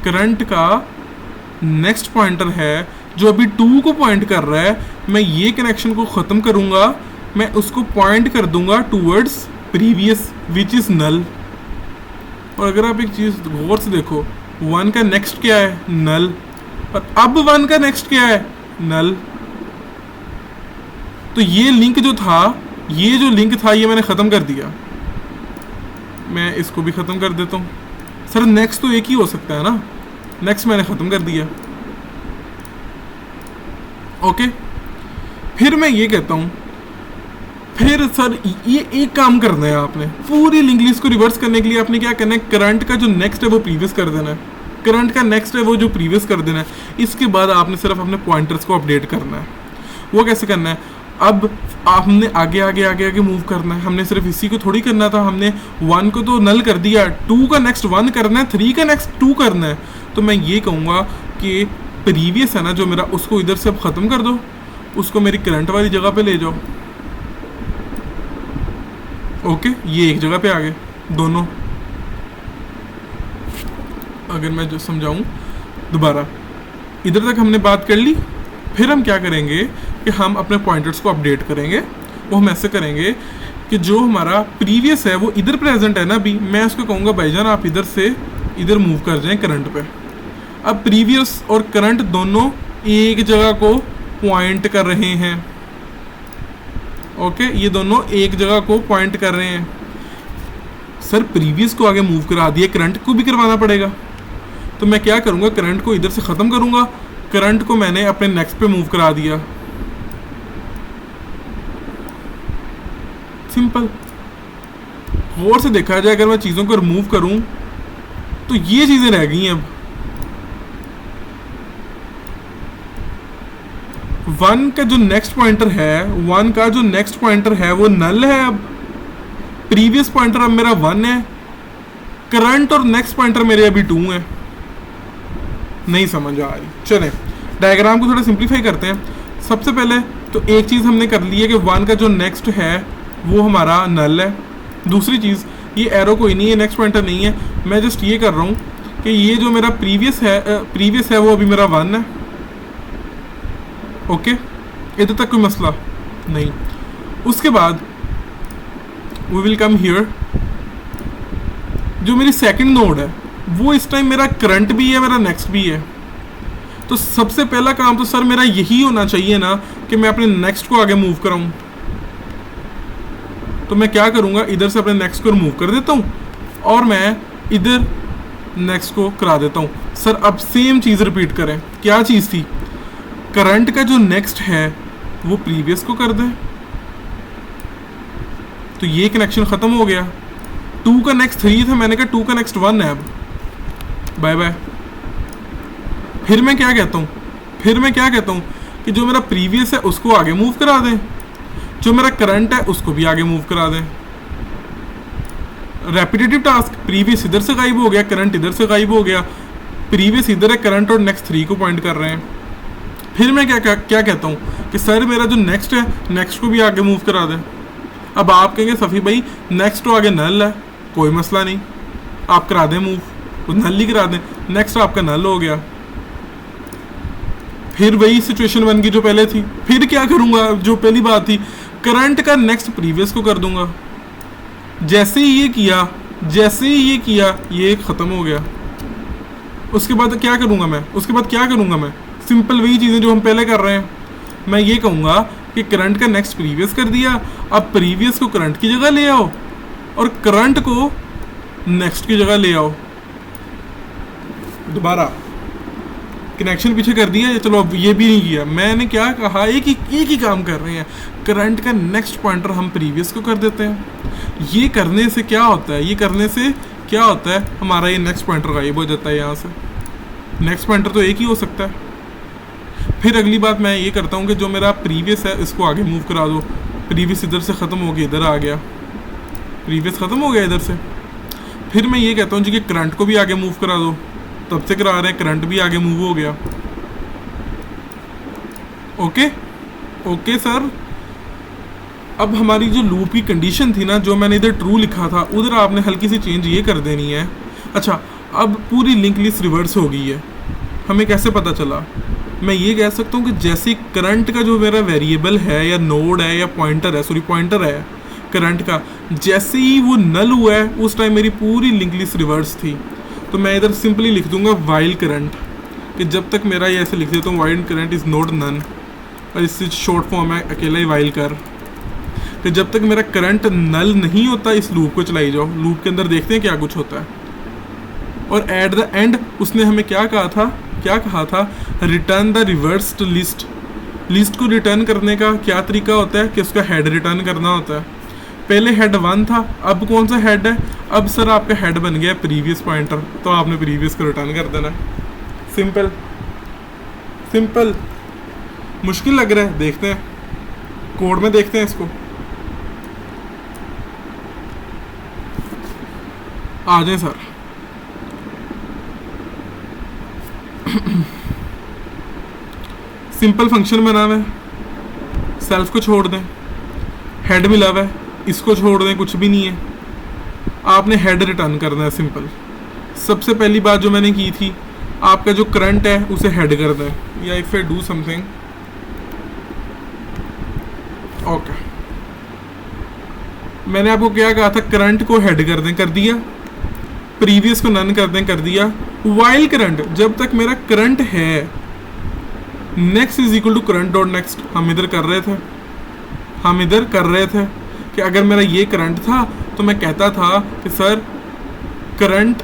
करंट का नेक्स्ट पॉइंटर है जो अभी 2 को पॉइंट कर रहा है, मैं ये कनेक्शन को ख़त्म करूंगा, मैं उसको पॉइंट कर दूंगा टूवर्ड्स प्रीवियस विच इज़ नल। और अगर आप एक चीज़ गौर से देखो, 1 का नेक्स्ट क्या है, नल, और अब 1 का नेक्स्ट क्या है, नल। तो ये लिंक जो था, ये मैंने ख़त्म कर दिया। मैं इसको भी ख़त्म कर देता हूँ। सर नेक्स्ट तो एक ही हो सकता है ना, नेक्स्ट मैंने ख़त्म कर दिया। ओके, फिर मैं ये कहता हूँ, फिर सर ये एक काम करना है आपने, पूरी लिंक लिस्ट को रिवर्स करने के लिए आपने क्या करना है, करंट का जो नेक्स्ट है वो प्रीवियस कर देना है, करंट का नेक्स्ट है वो जो प्रीवियस कर देना है। इसके बाद आपने सिर्फ अपने पॉइंटर्स को अपडेट करना है। वो कैसे करना है, अब हमने आगे आगे आगे आगे मूव करना है। हमने सिर्फ इसी को थोड़ी करना था, हमने 1 को तो नल कर दिया, 2 का नेक्स्ट 1 करना है, 3 का नेक्स्ट 2 करना है। तो मैं ये कहूँगा कि प्रीवियस है ना जो मेरा, उसको इधर से अब ख़त्म कर दो, उसको मेरी करंट वाली जगह पे ले जाओ। ओके, ये एक जगह पे आ गए दोनों। अगर मैं जो समझाऊं दोबारा, इधर तक हमने बात कर ली। फिर हम क्या करेंगे कि हम अपने पॉइंटर्स को अपडेट करेंगे। वो हम ऐसे करेंगे कि जो हमारा प्रीवियस है वो इधर प्रेजेंट है ना अभी, मैं उसको कहूँगा भाईजान आप इधर से इधर मूव कर जाएं करंट पे। अब प्रीवियस और करंट दोनों एक जगह को पॉइंट कर रहे हैं। ओके, ये दोनों एक जगह को पॉइंट कर रहे हैं। सर प्रीवियस को आगे मूव करा दिया, करंट को भी करवाना पड़ेगा। तो मैं क्या करूँगा, करंट को इधर से ख़त्म करूँगा, करंट को मैंने अपने नेक्स्ट पे मूव करा दिया। सिंपल। गौर से देखा जाए, अगर मैं चीज़ों को रिमूव करूँ तो ये चीज़ें रह गई हैं। अब 1 का जो नेक्स्ट पॉइंटर है, 1 का जो नेक्स्ट पॉइंटर है वो नल है। अब प्रीवियस पॉइंटर अब मेरा 1 है, करंट और नेक्स्ट पॉइंटर मेरे अभी 2 है। नहीं समझ आ रही, चलें डायग्राम को थोड़ा सिंप्लीफाई करते हैं। सबसे पहले तो एक चीज़ हमने कर ली है कि 1 का जो नेक्स्ट है वो हमारा नल है। दूसरी चीज़, ये एरो कोई नहीं है, नेक्स्ट पॉइंटर नहीं है, मैं जस्ट ये कर रहा हूँ कि ये जो मेरा प्रीवियस है वो अभी मेरा 1 है। ओके, इधर तक कोई मसला नहीं। उसके बाद वी विल कम हियर, जो मेरी सेकंड नोड है वो इस टाइम मेरा करंट भी है, मेरा नेक्स्ट भी है। तो सबसे पहला काम तो सर मेरा यही होना चाहिए ना कि मैं अपने नेक्स्ट को आगे मूव कराऊं। तो मैं क्या करूंगा, इधर से अपने नेक्स्ट को रिमूव कर देता हूँ और मैं इधर नेक्स्ट को करा देता हूँ। सर अब सेम चीज़ रिपीट करें। क्या चीज़ थी, करंट का जो नेक्स्ट है वो प्रीवियस को कर दें, तो ये कनेक्शन ख़त्म हो गया। 2 का नेक्स्ट 3 था, मैंने कहा 2 का नेक्स्ट 1 है। अब बाय बाय। फिर मैं क्या कहता हूँ कि जो मेरा प्रीवियस है उसको आगे मूव करा दें, जो मेरा करंट है उसको भी आगे मूव करा दें। रेपिटेटिव टास्क, प्रीवियस इधर से गायब हो गया, करंट इधर से गायब हो गया, प्रीवियस इधर है, करंट और नेक्स्ट 3 को पॉइंट कर रहे हैं। फिर मैं क्या कहता हूँ कि सर मेरा जो नेक्स्ट है, नेक्स्ट को भी आगे मूव करा दें। अब आप कहेंगे सफ़ी भाई नेक्स्ट तो आगे नल है, कोई मसला नहीं, आप करा दें मूव, तो नल ही करा दें, नेक्स्ट आपका नल हो गया। फिर वही सिचुएशन बन गई जो पहले थी। फिर क्या करूँगा, जो पहली बात थी, करंट का नेक्स्ट प्रीवियस को कर दूंगा। जैसे ही ये किया ये ख़त्म हो गया। उसके बाद क्या करूँगा मैं, सिंपल वही चीज़ें जो हम पहले कर रहे हैं। मैं ये कहूँगा कि करंट का नेक्स्ट प्रीवियस कर दिया, अब प्रीवियस को करंट की जगह ले आओ और करंट को नेक्स्ट की जगह ले आओ। दोबारा कनेक्शन पीछे कर दिया, चलो अब ये भी नहीं किया। मैंने क्या कहा, एक ही काम कर रहे हैं। करंट का नेक्स्ट पॉइंटर हम प्रीवियस को कर देते हैं। ये करने से क्या होता है, ये करने से क्या होता है, हमारा ये नेक्स्ट पॉइंटर गायब हो जाता है। यहाँ से नेक्स्ट पॉइंटर तो एक ही हो सकता है। फिर अगली बात मैं ये करता हूँ कि जो मेरा प्रीवियस है इसको आगे मूव करा दो। प्रीवियस इधर से ख़त्म हो गया, इधर आ गया, प्रीवियस ख़त्म हो गया इधर से। फिर मैं ये कहता हूँ जी कि करंट को भी आगे मूव करा दो। तब से करा रहे हैं, करंट भी आगे मूव हो गया। Okay okay sir. अब हमारी जो लूप की कंडीशन थी ना, जो मैंने इधर ट्रू लिखा था, उधर आपने हल्की सी चेंज ये कर देनी है। अच्छा, अब पूरी लिंक लिस्ट रिवर्स हो गई है। हमें कैसे पता चला? मैं ये कह सकता हूँ कि जैसे करंट का जो मेरा वेरिएबल है या नोड है या पॉइंटर है, सॉरी पॉइंटर है करंट का, जैसे ही वो नल हुआ है उस टाइम मेरी पूरी लिंक लिस्ट रिवर्स थी। तो मैं इधर सिंपली लिख दूंगा वाइल करंट, कि जब तक मेरा ये ऐसे लिख देता हूँ while current is not none, और इससे शॉर्ट फॉर्म है अकेला ही वाइल कर, कि जब तक मेरा करंट नल नहीं होता इस लूप को चलाई जाओ। लूप के अंदर देखते हैं क्या कुछ होता है। और एट द एंड उसने हमें क्या कहा था, return the reversed list. List को रिटर्न करने का क्या तरीका होता है कि उसका हेड रिटर्न करना होता है। पहले हेड 1 था, अब कौन सा हेड है? अब सर आपका हेड बन गया प्रीवियस पॉइंटर, तो आपने प्रीवियस को रिटर्न कर देना। Simple simple. मुश्किल लग रहा है? देखते हैं कोड में, देखते हैं इसको। आ जाए सर। सिंपल फंक्शन बना हुआ है, सेल्फ को छोड़ दें, हेड मिला हुआ है, इसको छोड़ दें, कुछ भी नहीं है। आपने हेड रिटर्न करना है। सिंपल। सबसे पहली बात जो मैंने की थी, आपका जो करंट है उसे हेड कर दें। या if I do something, okay, मैंने आपको क्या कहा था, करंट को हेड कर दें, कर दिया। प्रीवियस को नन कर दें, कर दिया। वाइल करंट, जब तक मेरा करंट है, next is equal to current dot next. हम इधर कर रहे थे कि अगर मेरा ये करंट था तो मैं कहता था कि सर करंट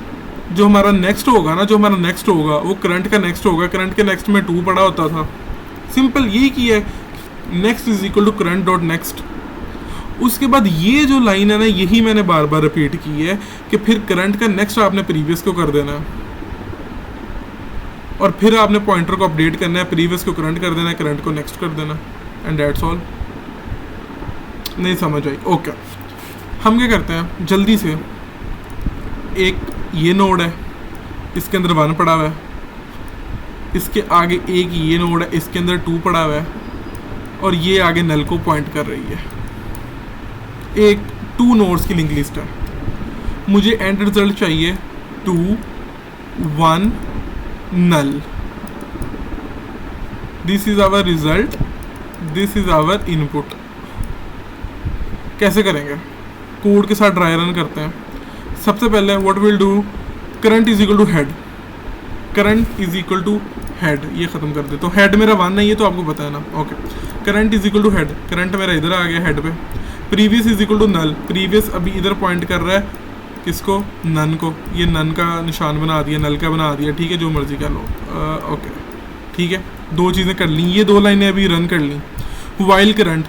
जो हमारा नेक्स्ट होगा ना, जो हमारा नेक्स्ट होगा वो करंट का नेक्स्ट होगा। करंट के नेक्स्ट में 2 पड़ा होता था। सिंपल यही किया है, next is equal to current dot next. उसके बाद ये जो लाइन है ना, यही मैंने बार बार रिपीट की है कि फिर करंट का नेक्स्ट आपने प्रीवियस को कर देना है, और फिर आपने पॉइंटर को अपडेट करना है, प्रीवियस को करंट कर देना है, करंट को नेक्स्ट कर देना, एंड दैट्स ऑल। नहीं समझ आई? ओके, हम क्या करते हैं जल्दी से। एक ये नोड है, इसके अंदर 1 पड़ा हुआ है, इसके आगे एक ये नोड है, इसके अंदर 2 पड़ा हुआ है, और ये आगे नल को पॉइंट कर रही है। एक 2 नोड्स की लिंक लिस्ट है। मुझे एंड रिजल्ट चाहिए 2 1 null. This is our result, this is our input. कैसे करेंगे? कोड के साथ ड्राई रन करते हैं। सबसे पहले what will do, current is equal to head, current is equal to head, ये ख़त्म कर दे। तो हेड मेरा 1 है, ये तो आपको पता है ना। Okay, current is equal to head, current मेरा इधर आ गया हेड पे। Previous is equal to null, previous अभी इधर पॉइंट कर रहा है, किसको? नन को। ये नन का निशान बना दिया, नल का बना दिया, ठीक है, जो मर्जी कह लो। ओके ठीक है, 2 चीज़ें कर ली, ये 2 लाइनें अभी रन कर ली। वाइल करंट,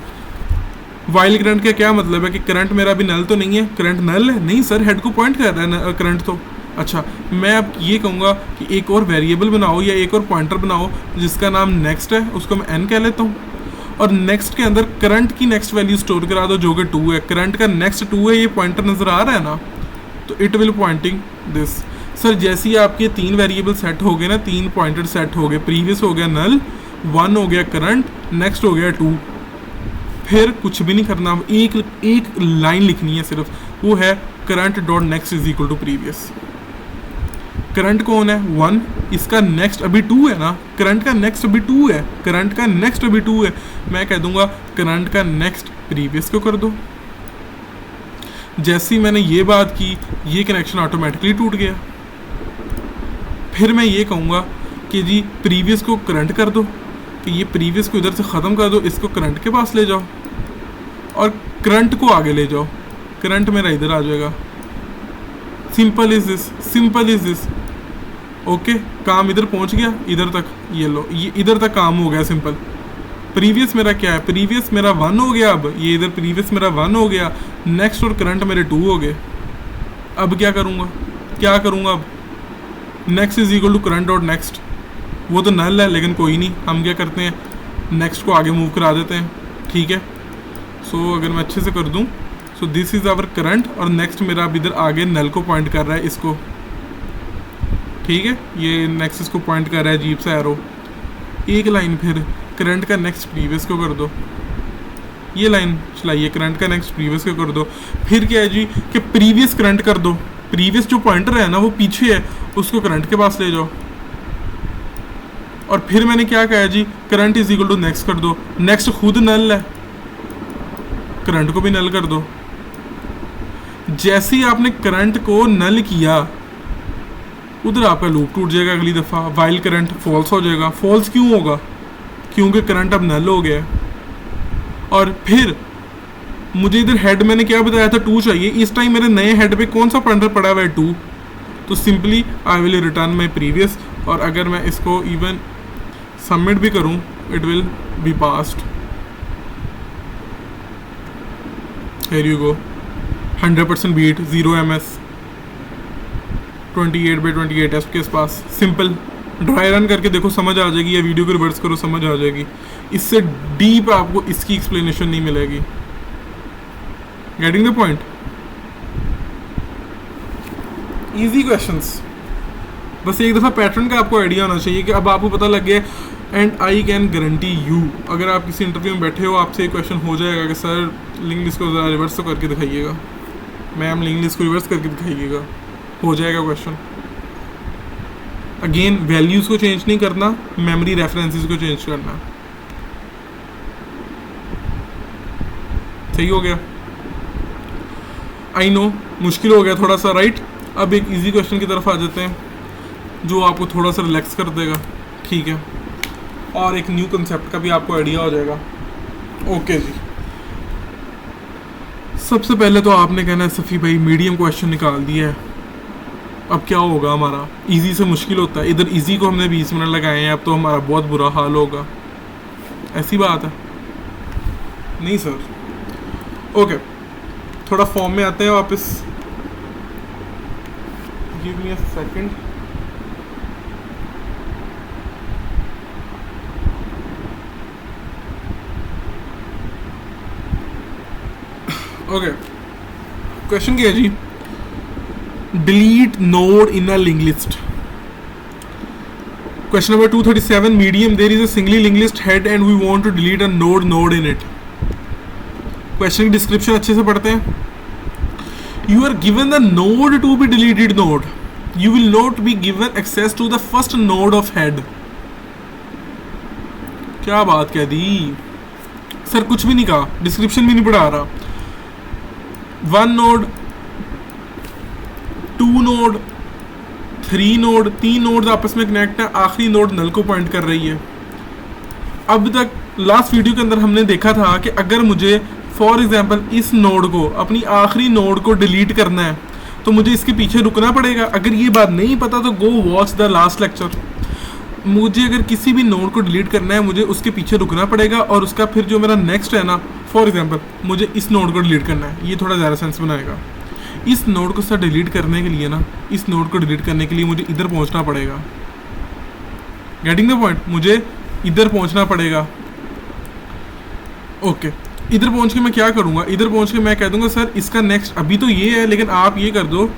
वाइल करंट का क्या मतलब है कि करंट मेरा अभी नल तो नहीं है। करंट नल है? नहीं सर, हेड को पॉइंट कर रहा है करंट तो। अच्छा, मैं अब ये कहूँगा कि एक और वेरिएबल बनाओ या एक और पॉइंटर बनाओ जिसका नाम नेक्स्ट है, उसको मैं n कह लेता हूँ, और नेक्स्ट के अंदर करंट की नेक्स्ट वैल्यू स्टोर करा दो जो कि 2 है। करंट का नेक्स्ट 2 है, ये पॉइंटर नज़र आ रहा है ना, तो it will pointing this. Sir जैसे ही आपके 3 वेरिएबल सेट हो गए ना, 3 पॉइंटर सेट हो गए, प्रीवियस हो गया नल, 1 हो गया करंट, नेक्स्ट हो गया 2, फिर कुछ भी नहीं करना। एक लाइन लिखनी है सिर्फ, वो है current dot next is equal to previous. Current कौन है? 1, इसका नेक्स्ट अभी 2 है ना, करंट का नेक्स्ट अभी 2 है, करंट का नेक्स्ट अभी 2 है। मैं कह दूंगा करंट का नेक्स्ट प्रीवियस को कर दो। जैसे ही मैंने ये बात की, ये कनेक्शन ऑटोमेटिकली टूट गया। फिर मैं ये कहूँगा कि जी प्रीवियस को करंट कर दो, कि ये प्रीवियस को इधर से ख़त्म कर दो, इसको करंट के पास ले जाओ और करंट को आगे ले जाओ। करंट मेरा इधर आ जाएगा। Simple is this, simple is this. Okay, काम इधर पहुंच गया, इधर तक, ये लो, ये इधर तक काम हो गया सिंपल। प्रीवियस मेरा क्या है, प्रीवियस मेरा 1 हो गया, अब ये इधर प्रीवियस मेरा 1 हो गया, नेक्स्ट और करंट मेरे 2 हो गए। अब क्या करूँगा, क्या करूँगा अब, next is equal to current dot next. वो तो नल है, लेकिन कोई नहीं, हम क्या करते हैं, नेक्स्ट को आगे मूव करा देते हैं, ठीक है। सो अगर मैं अच्छे से कर दूँ, so this is our current, और नेक्स्ट मेरा अब इधर आगे नल को पॉइंट कर रहा है, इसको, ठीक है, ये नेक्स्ट इसको पॉइंट कर रहा है अजीब सा एरो। एक लाइन फिर करंट का नेक्स्ट प्रीवियस को कर दो, ये लाइन चलाइए, करंट का नेक्स्ट प्रीवियस को कर दो। फिर क्या है जी कि प्रीवियस करंट कर दो, प्रीवियस जो पॉइंटर है ना वो पीछे है, उसको करंट के पास ले जाओ। और फिर मैंने क्या कहा जी, current is equal to next कर दो, नेक्स्ट खुद नल है, करंट को भी नल कर दो। जैसे ही आपने करंट को नल किया, उधर आपका लूप टूट जाएगा अगली दफ़ा, वाइल करंट फॉल्स हो जाएगा। फॉल्स क्यों होगा, क्योंकि करंट अब नल हो गया है। और फिर मुझे इधर हेड मैंने क्या बताया था, 2 चाहिए, इस टाइम मेरे नए हेड पे कौन सा पॉइंटर पड़ा हुआ है, 2। तो simply I will return my previous, और अगर मैं इसको इवन सबमिट भी करूं, it will be passed. Here you go, 100% beat, 0 MS, 28/28 आपके पास। सिंपल ड्राई रन करके देखो, समझ आ जाएगी, या वीडियो को रिवर्स करो, समझ आ जाएगी। इससे डीप आपको इसकी एक्सप्लेनेशन नहीं मिलेगी। Getting the point? Easy questions, बस एक दफ़ा पैटर्न का आपको आइडिया होना चाहिए कि अब आपको पता लग गया। And I can guarantee you, अगर आप किसी इंटरव्यू में बैठे हो, आपसे एक क्वेश्चन हो जाएगा कि सर लिंक लिस्ट को ज़रा रिवर्स तो करके दिखाइएगा, मैम लिंक लिस्ट को रिवर्स करके दिखाइएगा, हो जाएगा क्वेश्चन। अगेन वैल्यूज़ को चेंज नहीं करना, मेमोरी रेफरेंसेस को चेंज करना। सही हो गया? आई नो मुश्किल हो गया थोड़ा सा, राइट? अब एक इजी क्वेश्चन की तरफ आ जाते हैं जो आपको थोड़ा सा रिलैक्स कर देगा, ठीक है, और एक न्यू कंसेप्ट का भी आपको आइडिया हो जाएगा। ओके जी, सबसे पहले तो आपने कहना है सफ़ी भाई मीडियम क्वेश्चन निकाल दिया है, अब क्या होगा हमारा? इजी से मुश्किल होता है, इधर इजी को हमने 20 मिनट लगाए हैं, अब तो हमारा बहुत बुरा हाल होगा। ऐसी बात है? नहीं सर। ओके, थोड़ा फॉर्म में आते हैं वापस। Give me a second. Okay, question क्या है जी? Delete node in a link list. Question number 237, medium, there is a singly link list head and we want to delete a node in it. Question की description अच्छे से पढ़ते हैं। You are given the node to be deleted node, you will not be given access to the first node of head. क्या बात कह दी sir, कुछ भी नहीं कहा, डिस्क्रिप्शन भी नहीं पढ़ा रहा। 1 नोड, 2 नोड, 3 नोड, 3 नोड आपस में कनेक्ट है, आखिरी नोड नल को पॉइंट कर रही है। अब तक लास्ट वीडियो के अंदर हमने देखा था कि अगर मुझे फॉर एग्जांपल इस नोड को, अपनी आखिरी नोड को डिलीट करना है, तो मुझे इसके पीछे रुकना पड़ेगा। अगर ये बात नहीं पता तो go watch the last lecture. मुझे अगर किसी भी नोड को डिलीट करना है, मुझे उसके पीछे रुकना पड़ेगा, और उसका फिर जो मेरा नेक्स्ट है ना, फॉर एग्जांपल मुझे इस नोड को डिलीट करना है, ये थोड़ा ज़्यादा सेंस बनाएगा। इस नोड को सर डिलीट करने के लिए ना, इस नोड को डिलीट करने के लिए मुझे इधर पहुंचना पड़ेगा। Getting the point? मुझे इधर पहुंचना पड़ेगा। ओके, इधर पहुंच के मैं क्या करूंगा? इधर पहुंच के मैं कह दूंगा सर इसका नेक्स्ट अभी तो ये है, लेकिन आप ये कर दो,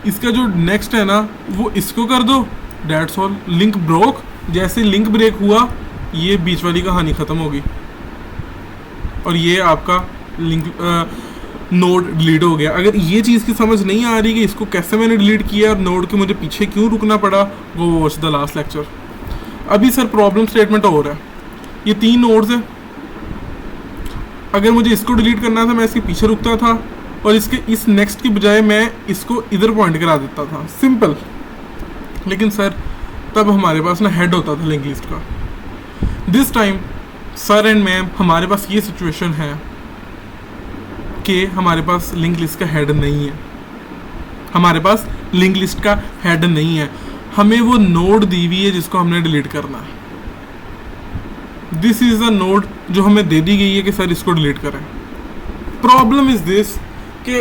इसका जो नेक्स्ट है ना वो इसको कर दो, डेट्स ऑल। लिंक ब्रोक, जैसे लिंक ब्रेक हुआ ये बीच वाली कहानी ख़त्म होगी, और ये आपका लिंक नोड डिलीट हो गया। अगर ये चीज़ की समझ नहीं आ रही कि इसको कैसे मैंने डिलीट किया और नोड के मुझे पीछे क्यों रुकना पड़ा, वो वॉच द लास्ट लेक्चर। अभी सर प्रॉब्लम स्टेटमेंट हो रहा है, ये 3 नोड्स हैं, अगर मुझे इसको डिलीट करना था मैं इसके पीछे रुकता था, और इसके इस नेक्स्ट की बजाय मैं इसको इधर पॉइंट करा देता था, सिंपल। लेकिन सर तब हमारे पास ना हेड होता था लिंक लिस्ट का। This time sir and ma'am हमारे पास ये सिचुएशन है कि हमारे पास लिंक लिस्ट का हेड नहीं है, हमारे पास लिंक लिस्ट का हेड नहीं है, हमें वो नोड दी हुई है जिसको हमने डिलीट करना है। दिस इज द नोड जो हमें दे दी गई है कि सर इसको डिलीट करें। प्रॉब्लम इज दिस कि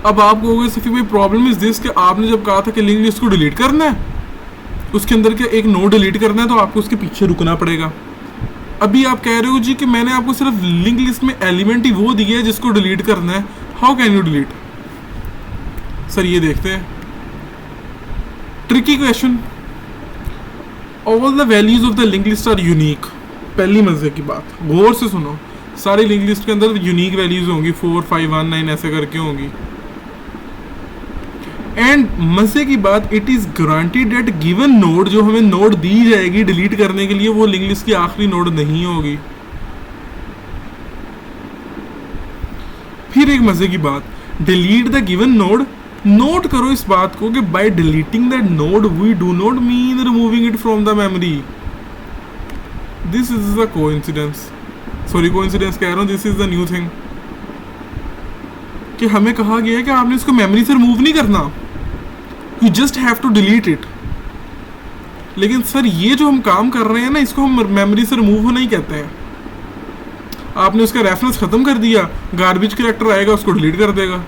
अब आप कहोगे सफी भाई प्रॉब्लम इज दिस कि आपने जब कहा था कि लिंक लिस्ट को डिलीट करना है, उसके अंदर के एक नोड डिलीट करना है, तो आपको उसके पीछे रुकना पड़ेगा। अभी आप कह रहे हो जी कि मैंने आपको सिर्फ लिंक लिस्ट में एलिमेंट ही वो दिया है जिसको डिलीट करना है, how can you delete? Sir ये देखते हैं, tricky question. All the values of the link list are unique. पहली मजे की बात, गौर से सुनो, सारी लिंक लिस्ट के अंदर यूनिक वैल्यूज होंगी, 4, 5, 1, 9 ऐसे करके होंगी। एंड मजे की बात, it is granted that given node, जो हमें नोड दी जाएगी डिलीट करने के लिए, वो लिंक लिस्ट की आखिरी नोड नहीं होगी। फिर एक मजे की बात, delete the given node. Note करो इस बात को कि by deleting that node we do not mean removing it from the memory. This is the coincidence, sorry coincidence कह रहा हूं, this is the new thing कि हमें कहा गया है कि आपने इसको मेमोरी से रिमूव नहीं करना, you just have to delete it. लेकिन सर ये जो हम काम कर रहे हैं ना, इसको हम मेमोरी से रिमूव होना ही कहते हैं। आपने उसका रेफरेंस खत्म कर दिया, गार्बेज कैरेक्टर आएगा उसको डिलीट कर देगा।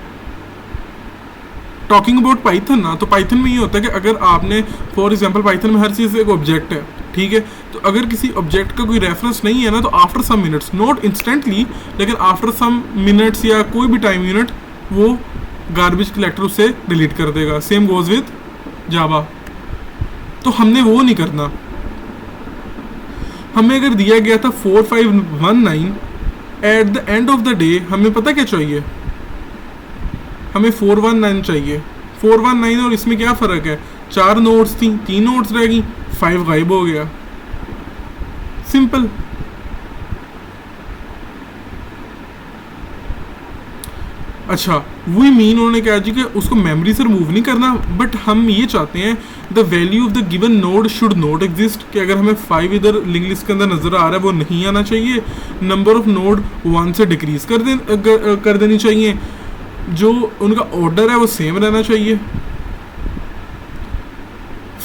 टॉकिंग अबाउट पाइथन ना, तो पाइथन में ये होता है कि अगर आपने फॉर एग्जांपल पाइथन में हर चीज़ एक ऑब्जेक्ट है, ठीक है, तो अगर किसी ऑब्जेक्ट का कोई रेफरेंस नहीं है ना, तो after some minutes, not instantly लेकिन आफ्टर सम मिनट्स या कोई भी टाइम यूनिट, वो गार्बेज कलेक्टर उसे डिलीट कर देगा। Same goes with Java. तो हमने वो नहीं करना। हमें अगर दिया गया था 4519, at the end of the day हमें पता क्या चाहिए, हमें 419 चाहिए। 419 और इसमें क्या फ़र्क है, 4 नोट्स थी, 3 नोट्स रह गई, 5 गायब हो गया, सिंपल। अच्छा वी मीन उन्होंने कहा जी कि उसको मेमोरी से रिमूव नहीं करना, बट हम ये चाहते हैं the value of the given node should not exist, कि अगर हमें 5 इधर लिंक लिस्ट के अंदर नजर आ रहा है वो नहीं आना चाहिए। नंबर ऑफ नोड 1 से डिक्रीज कर देनी चाहिए, जो उनका ऑर्डर है वो सेम रहना चाहिए।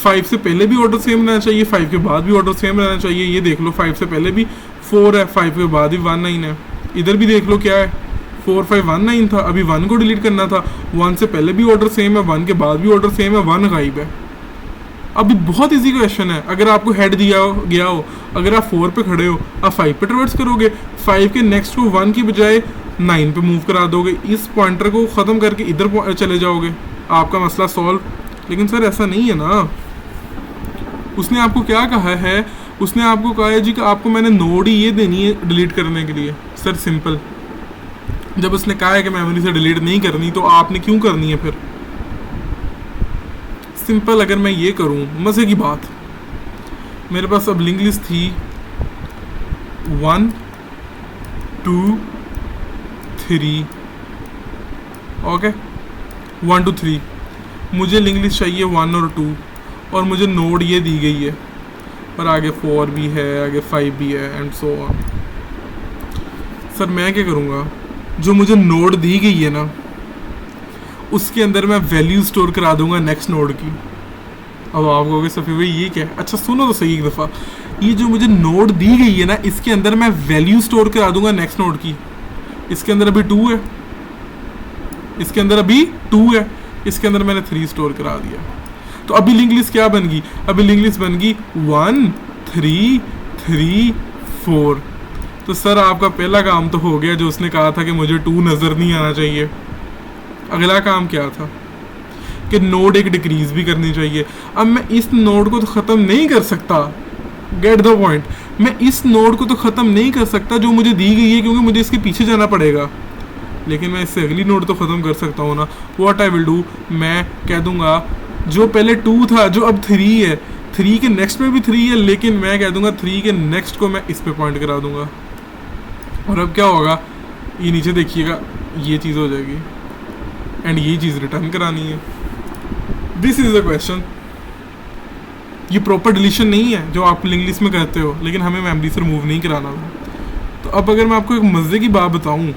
5 से पहले भी ऑर्डर सेम रहना चाहिए, 5 के बाद भी ऑर्डर सेम रहना चाहिए। ये देख लो 5 से पहले भी 4 है, 5 के बाद भी 19 है। इधर भी देख लो क्या है, 4519 था, अभी 1 को डिलीट करना था, 1 से पहले भी ऑर्डर सेम है, 1 के बाद भी ऑर्डर सेम है, 1 गायब है। अभी बहुत इजी क्वेश्चन है, अगर आपको हेड दिया गया हो, अगर आप 4 पे खड़े हो, आप 5 पे ट्रवर्स करोगे, 5 के नेक्स्ट को 1 की बजाय 9 पे मूव करा दोगे, इस पॉइंटर को ख़त्म करके इधर चले जाओगे, आपका मसला सॉल्व। लेकिन सर ऐसा नहीं है ना, उसने आपको क्या कहा है, उसने आपको कहा है जी कि आपको मैंने नोड ही ये देनी है डिलीट करने के लिए। सर सिंपल, जब उसने कहा है कि मेमोरी से डिलीट नहीं करनी, तो आपने क्यों करनी है फिर? सिंपल, अगर मैं ये करूं, मज़े की बात, मेरे पास अब लिंक लिस्ट थी 1 2 3, ओके 1 2 3, मुझे लिंक लिस्ट चाहिए 1 और 2, और मुझे नोड ये दी गई है, और आगे 4 भी है, आगे 5 भी है, एंड सो ऑन। सर मैं क्या करूँगा, जो मुझे नोड दी गई है ना, उसके अंदर मैं वैल्यू स्टोर करा दूंगा नेक्स्ट नोड की। अब आप कहोगे सफ़ी भाई ये क्या है? अच्छा सुनो तो सही एक दफ़ा, ये जो मुझे नोड दी गई है ना, इसके अंदर मैं वैल्यू स्टोर करा दूंगा नेक्स्ट नोड की। इसके अंदर अभी 2 है, इसके अंदर अभी 2 है, इसके अंदर मैंने 3 स्टोर करा दिया। तो अभी लिंक लिस्ट क्या बन गई? अभी लिंक लिस्ट बन गई 1 3 3 4। तो सर आपका पहला काम तो हो गया, जो उसने कहा था कि मुझे 2 नज़र नहीं आना चाहिए। अगला काम क्या था कि नोड एक डिक्रीज भी करनी चाहिए। अब मैं इस नोड को तो ख़त्म नहीं कर सकता, गेट द पॉइंट, मैं इस नोड को तो ख़त्म नहीं कर सकता जो मुझे दी गई है, क्योंकि मुझे इसके पीछे जाना पड़ेगा। लेकिन मैं इससे अगली नोड तो ख़त्म कर सकता हूँ ना। व्हाट आई विल डू, मैं कह दूंगा जो पहले 2 था, जो अब 3 है, 3 के नेक्स्ट में भी 3 है, लेकिन मैं कह दूंगा 3 के नेक्स्ट को मैं इस पे पॉइंट करा दूंगा। और अब क्या होगा, ये नीचे देखिएगा, ये चीज़ हो जाएगी, एंड ये चीज़ रिटर्न करानी है। This is the question. ये प्रॉपर डिलीशन नहीं है जो आप लिंक लिस्ट में करते हो, लेकिन हमें मेमोरी से रिमूव नहीं कराना था। तो अब अगर मैं आपको एक मज़े की बात बताऊं,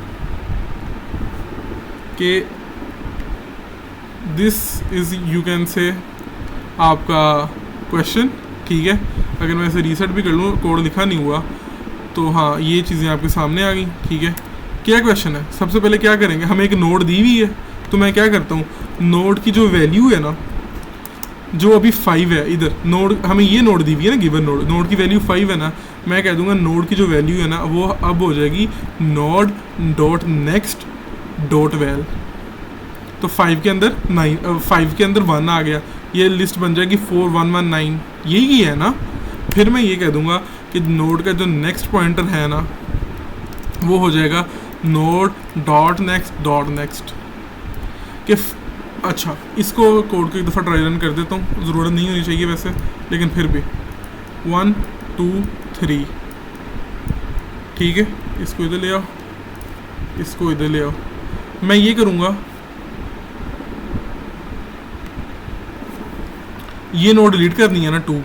कि this is you can say आपका क्वेश्चन, ठीक है। अगर मैं इसे रीसेट भी कर लूँ, कोड लिखा नहीं हुआ, तो हाँ ये चीज़ें आपके सामने आ गई, ठीक है। क्या क्वेश्चन है, सबसे पहले क्या करेंगे, हमें एक नोड दी हुई है, तो मैं क्या करता हूँ, नोड की जो वैल्यू है ना, जो अभी 5 है, इधर नोड हमें ये नोड दी हुई है ना, गिवन नोड की वैल्यू 5 है ना, मैं कह दूंगा नोड की जो वैल्यू है ना वो अब हो जाएगी node dot next dot val. तो 5 के अंदर 5 के अंदर 1 आ गया, ये लिस्ट बन जाएगी 4119, यही है ना। फिर मैं ये कह दूंगा कि नोड का जो नेक्स्ट पॉइंटर है ना वो हो जाएगा नोड डॉट नेक्स्ट कि अच्छा, इसको कोड को एक दफ़ा ट्राई रन कर देता हूँ, ज़रूरत नहीं होनी चाहिए वैसे, लेकिन फिर भी 1 2 3, ठीक है। इसको इधर ले आओ, इसको इधर ले आओ। मैं ये करूँगा, ये नोड डिलीट करनी है ना 2,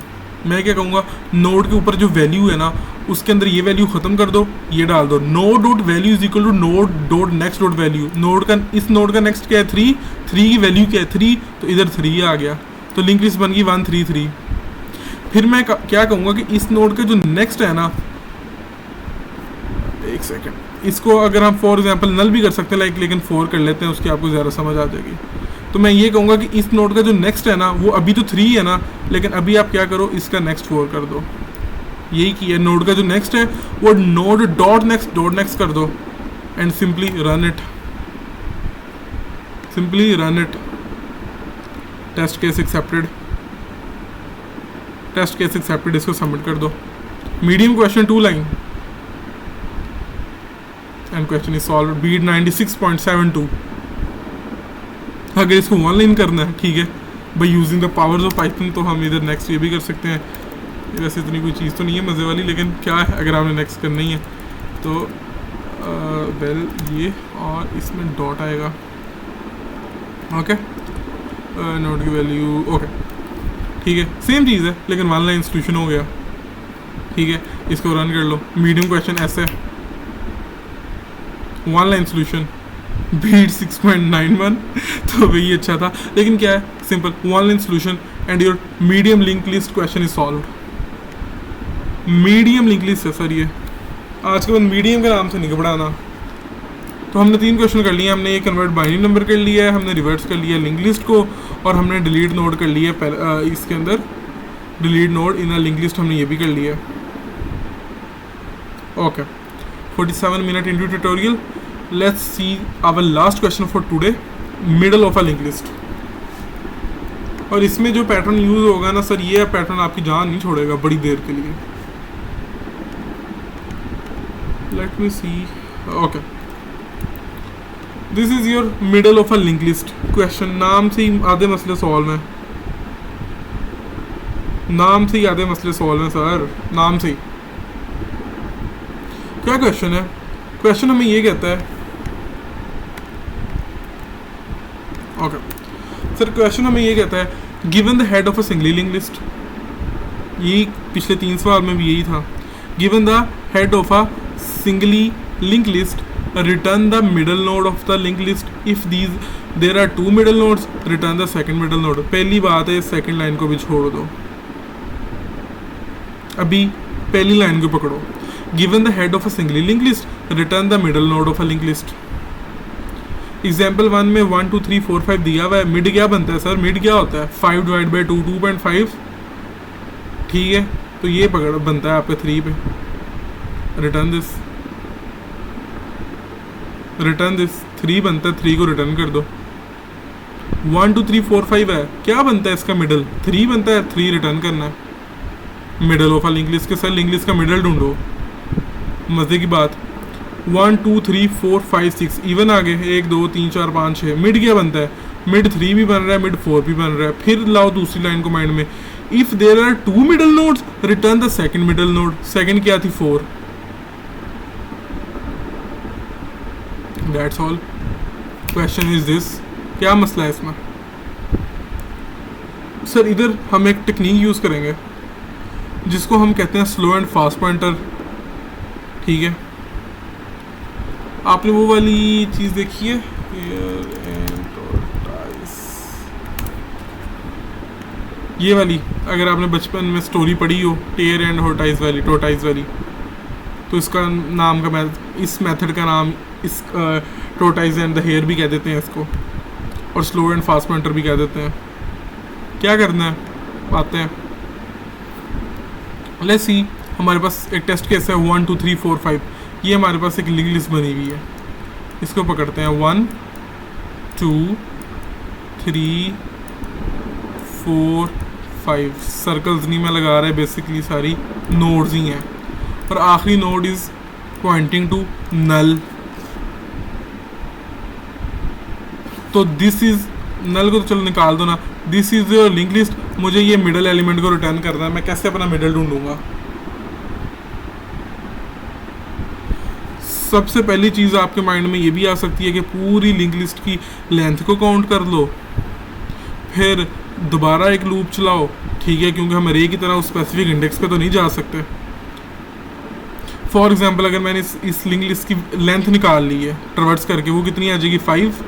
मैं क्या कहूँगा, नोड के ऊपर जो वैल्यू है ना उसके अंदर ये वैल्यू ख़त्म कर दो, ये डाल दो, node dot value is equal to node dot next dot value. Node का, इस नोड का नेक्स्ट क्या है 3 की वैल्यू क्या है 3, तो इधर 3 आ गया, तो लिंक लिस्ट बन गई 133। फिर मैं क्या कहूँगा कि इस नोड का जो नेक्स्ट है ना, एक सेकेंड, इसको अगर हम फॉर एग्जाम्पल नल भी कर सकते हैं लेकिन 4 कर लेते हैं, उसकी आपको ज़्यादा समझ आ जाएगी। तो मैं ये कहूँगा कि इस नोड का जो नेक्स्ट है ना वो अभी तो 3 है ना, लेकिन अभी आप क्या करो, इसका नेक्स्ट 4 कर दो, यही किया। नोड का जो नेक्स्ट है वो नोड डॉट नेक्स्ट कर दो and simply run it, test case accepted, इसको सबमिट कर दो। Medium question 2 line and question is solve, beat 96.72। अगर इसको 1 लाइन करना है, ठीक है, by using the powers of Python, तो हम इधर नेक्स्ट ये भी कर सकते हैं। वैसे इतनी कोई चीज़ तो नहीं है मज़े वाली, लेकिन क्या है, अगर आपने नेक्स्ट करनी है तो वेल ये, और इसमें डॉट आएगा, ओके, नोड की वैल्यू, ओके, ठीक है, सेम चीज़ है लेकिन 1 लाइन सोल्यूशन हो गया, ठीक है। इसको रन कर लो, मीडियम क्वेश्चन ऐसे 1 लाइन सोल्यूशन, बीट 6.91 तो भाई अच्छा था, लेकिन क्या है, simple 1 line solution and your medium link list question is solved. Medium link list है सर, ये आज के बाद मीडियम के नाम से नहीं घबराना। तो हमने 3 क्वेश्चन कर लिए, हमने ये कन्वर्ट बाइनरी नंबर कर लिया है, हमने रिवर्स कर लिया लिंक लिस्ट को, और हमने डिलीट नोड कर लिया इसके अंदर delete node in a link list, हमने ये भी कर लिया। Okay, 47 minute into tutorial, let's see our last question for today, middle of a link list. और इसमें जो पैटर्न यूज होगा ना सर, ये पैटर्न आपकी जान नहीं छोड़ेगा बड़ी देर के लिए। Let me see, okay, this is your middle of a link list question. नाम से ही आधे मसले सॉल्व हैं, नाम से ही आधे मसले सॉल्व हैं सर, नाम से ही। क्या क्वेश्चन है, क्वेश्चन हमें ये कहता है, ओके सर, क्वेश्चन हमें ये कहता है, given the head of a singly link list, यही पिछले 3 सवाल में भी यही था, given the head of a singly link list, return the middle node of the link list, if these there are 2 middle nodes, return the second middle node. पहली बात है, सेकंड लाइन को भी छोड़ दो, अभी पहली लाइन को पकड़ो। Given the head of a singly link list, return the middle node of a link list. Example 1 में 1 2 3 4 5 दिया हुआ है, मिड क्या बनता है सर, मिड क्या होता है 5 डिवाइड बाई 2 2.5, ठीक है, तो ये पकड़ बनता है आपका 3 पे। रिटर्न दिस 3 बनता है, 3 को रिटर्न कर दो। 1 2 3 4 5 है, क्या बनता है इसका मिडल, 3 बनता है, 3 रिटर्न करना है। Middle of a link list के सर लिंक लिस्ट का मिडल ढूंढो, मजे की बात। 1 2 3 4 5 6 इवन आगे 1 2 3 4 5 6, मिड क्या बनता है, मिड 3 भी बन रहा है, मिड 4 भी बन रहा है। फिर लाओ दूसरी लाइन को माइंड में, if there are 2 middle nodes, return the second middle node. Second क्या थी 4, that's all. Question is this, क्या मसला है इसमें सर, इधर हम एक टेक्निक यूज़ करेंगे जिसको हम कहते हैं स्लो एंड फास्ट पॉइंटर, ठीक है। आपने वो वाली चीज़ देखी है, ये वाली अगर आपने बचपन में स्टोरी पढ़ी हो, टेयर एंड टोटाइज वाली, तो इसका नाम का इस मेथड का नाम इस टोटाइज एंड द हेयर भी कह देते हैं इसको, और स्लो एंड फास्ट पॉइंटर भी कह देते हैं। क्या करना है, आते हैं, लेट्स सी। हमारे पास एक टेस्ट केस है 1 2 3 4 5। ये हमारे पास एक लिंक लिस्ट बनी हुई है, इसको पकड़ते हैं 1 2 3 4 5। सर्कल्स नहीं मैं लगा रहा है, बेसिकली सारी नोड्स ही हैं, और आखिरी node is pointing to null. तो दिस इज नल को तो चलो निकाल दो ना, this is your link list. मुझे ये मिडल एलिमेंट को रिटर्न करना है, मैं कैसे अपना मिडल ढूंढूंगा? सबसे पहली चीज़ आपके माइंड में ये भी आ सकती है कि पूरी लिंक लिस्ट की लेंथ को काउंट कर लो, फिर दोबारा एक लूप चलाओ, ठीक है, क्योंकि हम रे की तरह उस स्पेसिफिक इंडेक्स पे तो नहीं जा सकते। फॉर एग्जांपल अगर मैंने इस लिंक लिस्ट की लेंथ निकाल ली है ट्रवर्स करके, वो कितनी आ जाएगी 5।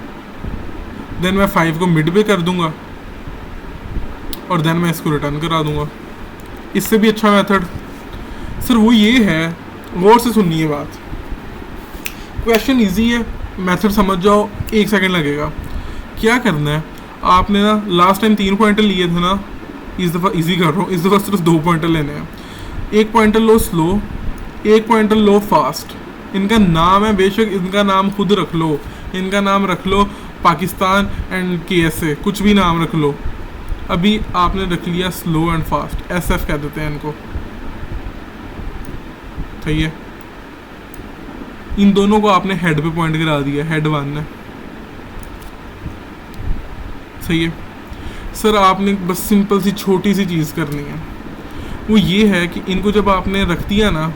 देन मैं 5 को मिड पे कर दूंगा और देन मैं इसको रिटर्न करा दूंगा। इससे भी अच्छा मेथड सर वो ये है, गौर से सुननी है बात, क्वेश्चन इजी है, मेथड समझ जाओ, 1 सेकंड लगेगा। क्या करना है, आपने ना लास्ट टाइम 3 पॉइंटर लिए थे ना, इस दफ़ा इजी कर रहा हूँ, इस दफ़ा सिर्फ 2 पॉइंटर लेने हैं। 1 पॉइंटर लो स्लो, 1 पॉइंटर लो फास्ट। इनका नाम है, बेशक इनका नाम खुद रख लो, इनका नाम रख लो पाकिस्तान एंड KSA, कुछ भी नाम रख लो। अभी आपने रख लिया स्लो एंड फास्ट, SF कह देते हैं इनको, सही है। इन दोनों को आपने हेड पे पॉइंट करा दिया, हेड 1 है, सही है। सर आपने बस सिंपल सी छोटी सी चीज़ करनी है, वो ये है कि इनको जब आपने रख दिया ना,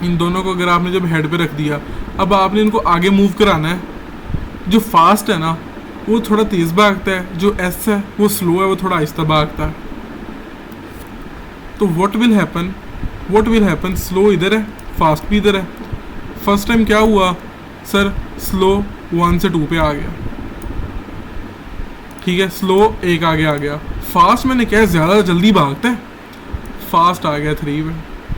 इन दोनों को अगर आपने जब हेड पे रख दिया, अब आपने इनको आगे मूव कराना है। जो फास्ट है ना वो थोड़ा तेज़ भागता है, जो S है वो स्लो है, वो थोड़ा आहिस्ता भागता है। तो व्हाट विल हैपन, स्लो इधर है, फास्ट भी इधर है। फर्स्ट टाइम क्या हुआ सर, स्लो 1 से 2 पे आ गया, ठीक है, स्लो 1 आगे आ गया। फास्ट मैंने क्या ज़्यादा जल्दी भागता है, फास्ट आ गया 3 पे।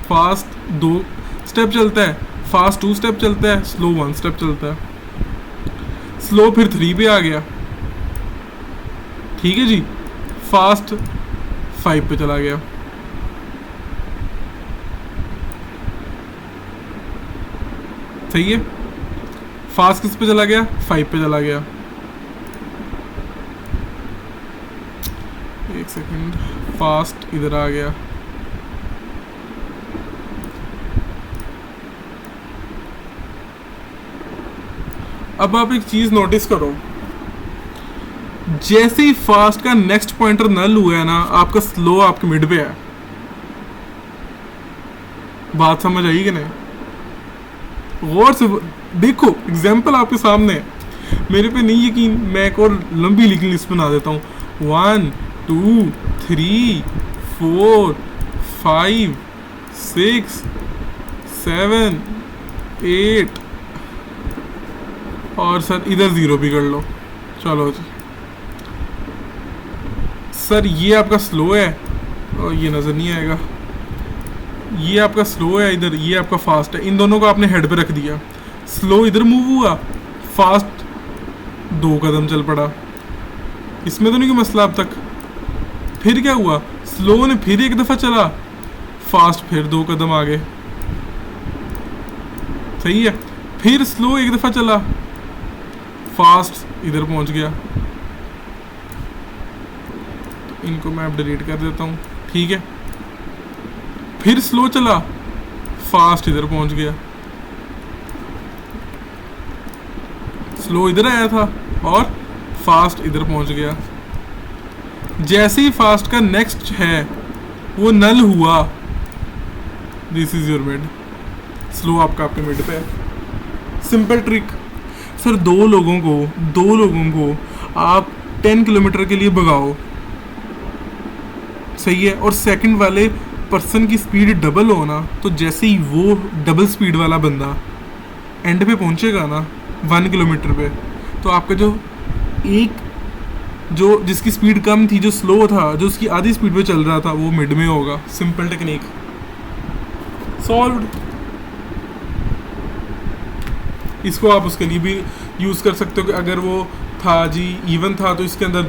फास्ट 2 स्टेप चलता है, फास्ट 2 स्टेप चलता है, स्लो 1 स्टेप चलता है। स्लो फिर 3 पे आ गया, ठीक है जी। फास्ट 5 पे चला गया, सही है। फास्ट किस पे चला गया, 5 पे चला गया। 1 सेकंड, फास्ट इधर आ गया, अब आप एक चीज नोटिस करो, जैसे ही फास्ट का नेक्स्ट पॉइंटर नल हुआ है ना, आपका स्लो आपके मिड पे है। बात समझ आई कि नहीं? गौर से देखो, एग्जाम्पल आपके सामने है, मेरे पे नहीं यकीन, मैं एक और लंबी लिखी लिस्ट बना देता हूँ। 1 2 3 4 5 6 7 8 और सर इधर 0 भी कर लो, चलो जी। सर ये आपका स्लो है, और ये नज़र नहीं आएगा, ये आपका स्लो है इधर, ये आपका फास्ट है। इन दोनों को आपने हेड पे रख दिया, स्लो इधर मूव हुआ, फास्ट 2 कदम चल पड़ा, इसमें तो नहीं कोई मसला अब तक। फिर क्या हुआ, स्लो ने फिर 1 दफ़ा चला, फास्ट फिर 2 कदम आगे, सही है। फिर स्लो 1 दफ़ा चला, फास्ट इधर पहुंच गया। तो इनको मैं अब डिलीट कर देता हूँ, ठीक है। फिर स्लो चला, फास्ट इधर पहुंच गया, स्लो इधर आया था और फास्ट इधर पहुंच गया। जैसे ही फास्ट का नेक्स्ट है वो नल हुआ, this is your mid, slow आपका आपके मिड पे है। सिंपल ट्रिक सर, दो लोगों को आप 10 किलोमीटर के लिए भगाओ, सही है, और सेकंड वाले पर्सन की स्पीड डबल हो ना, तो जैसे ही वो डबल स्पीड वाला बंदा एंड पे पहुंचेगा ना 1 किलोमीटर पे, तो आपका जो एक जो जिसकी स्पीड कम थी, जो स्लो था, जो उसकी आधी स्पीड पे चल रहा था, वो मिड में होगा। Simple technique, solved. इसको आप उसके लिए भी यूज़ कर सकते हो कि अगर वो था जी इवन था तो इसके अंदर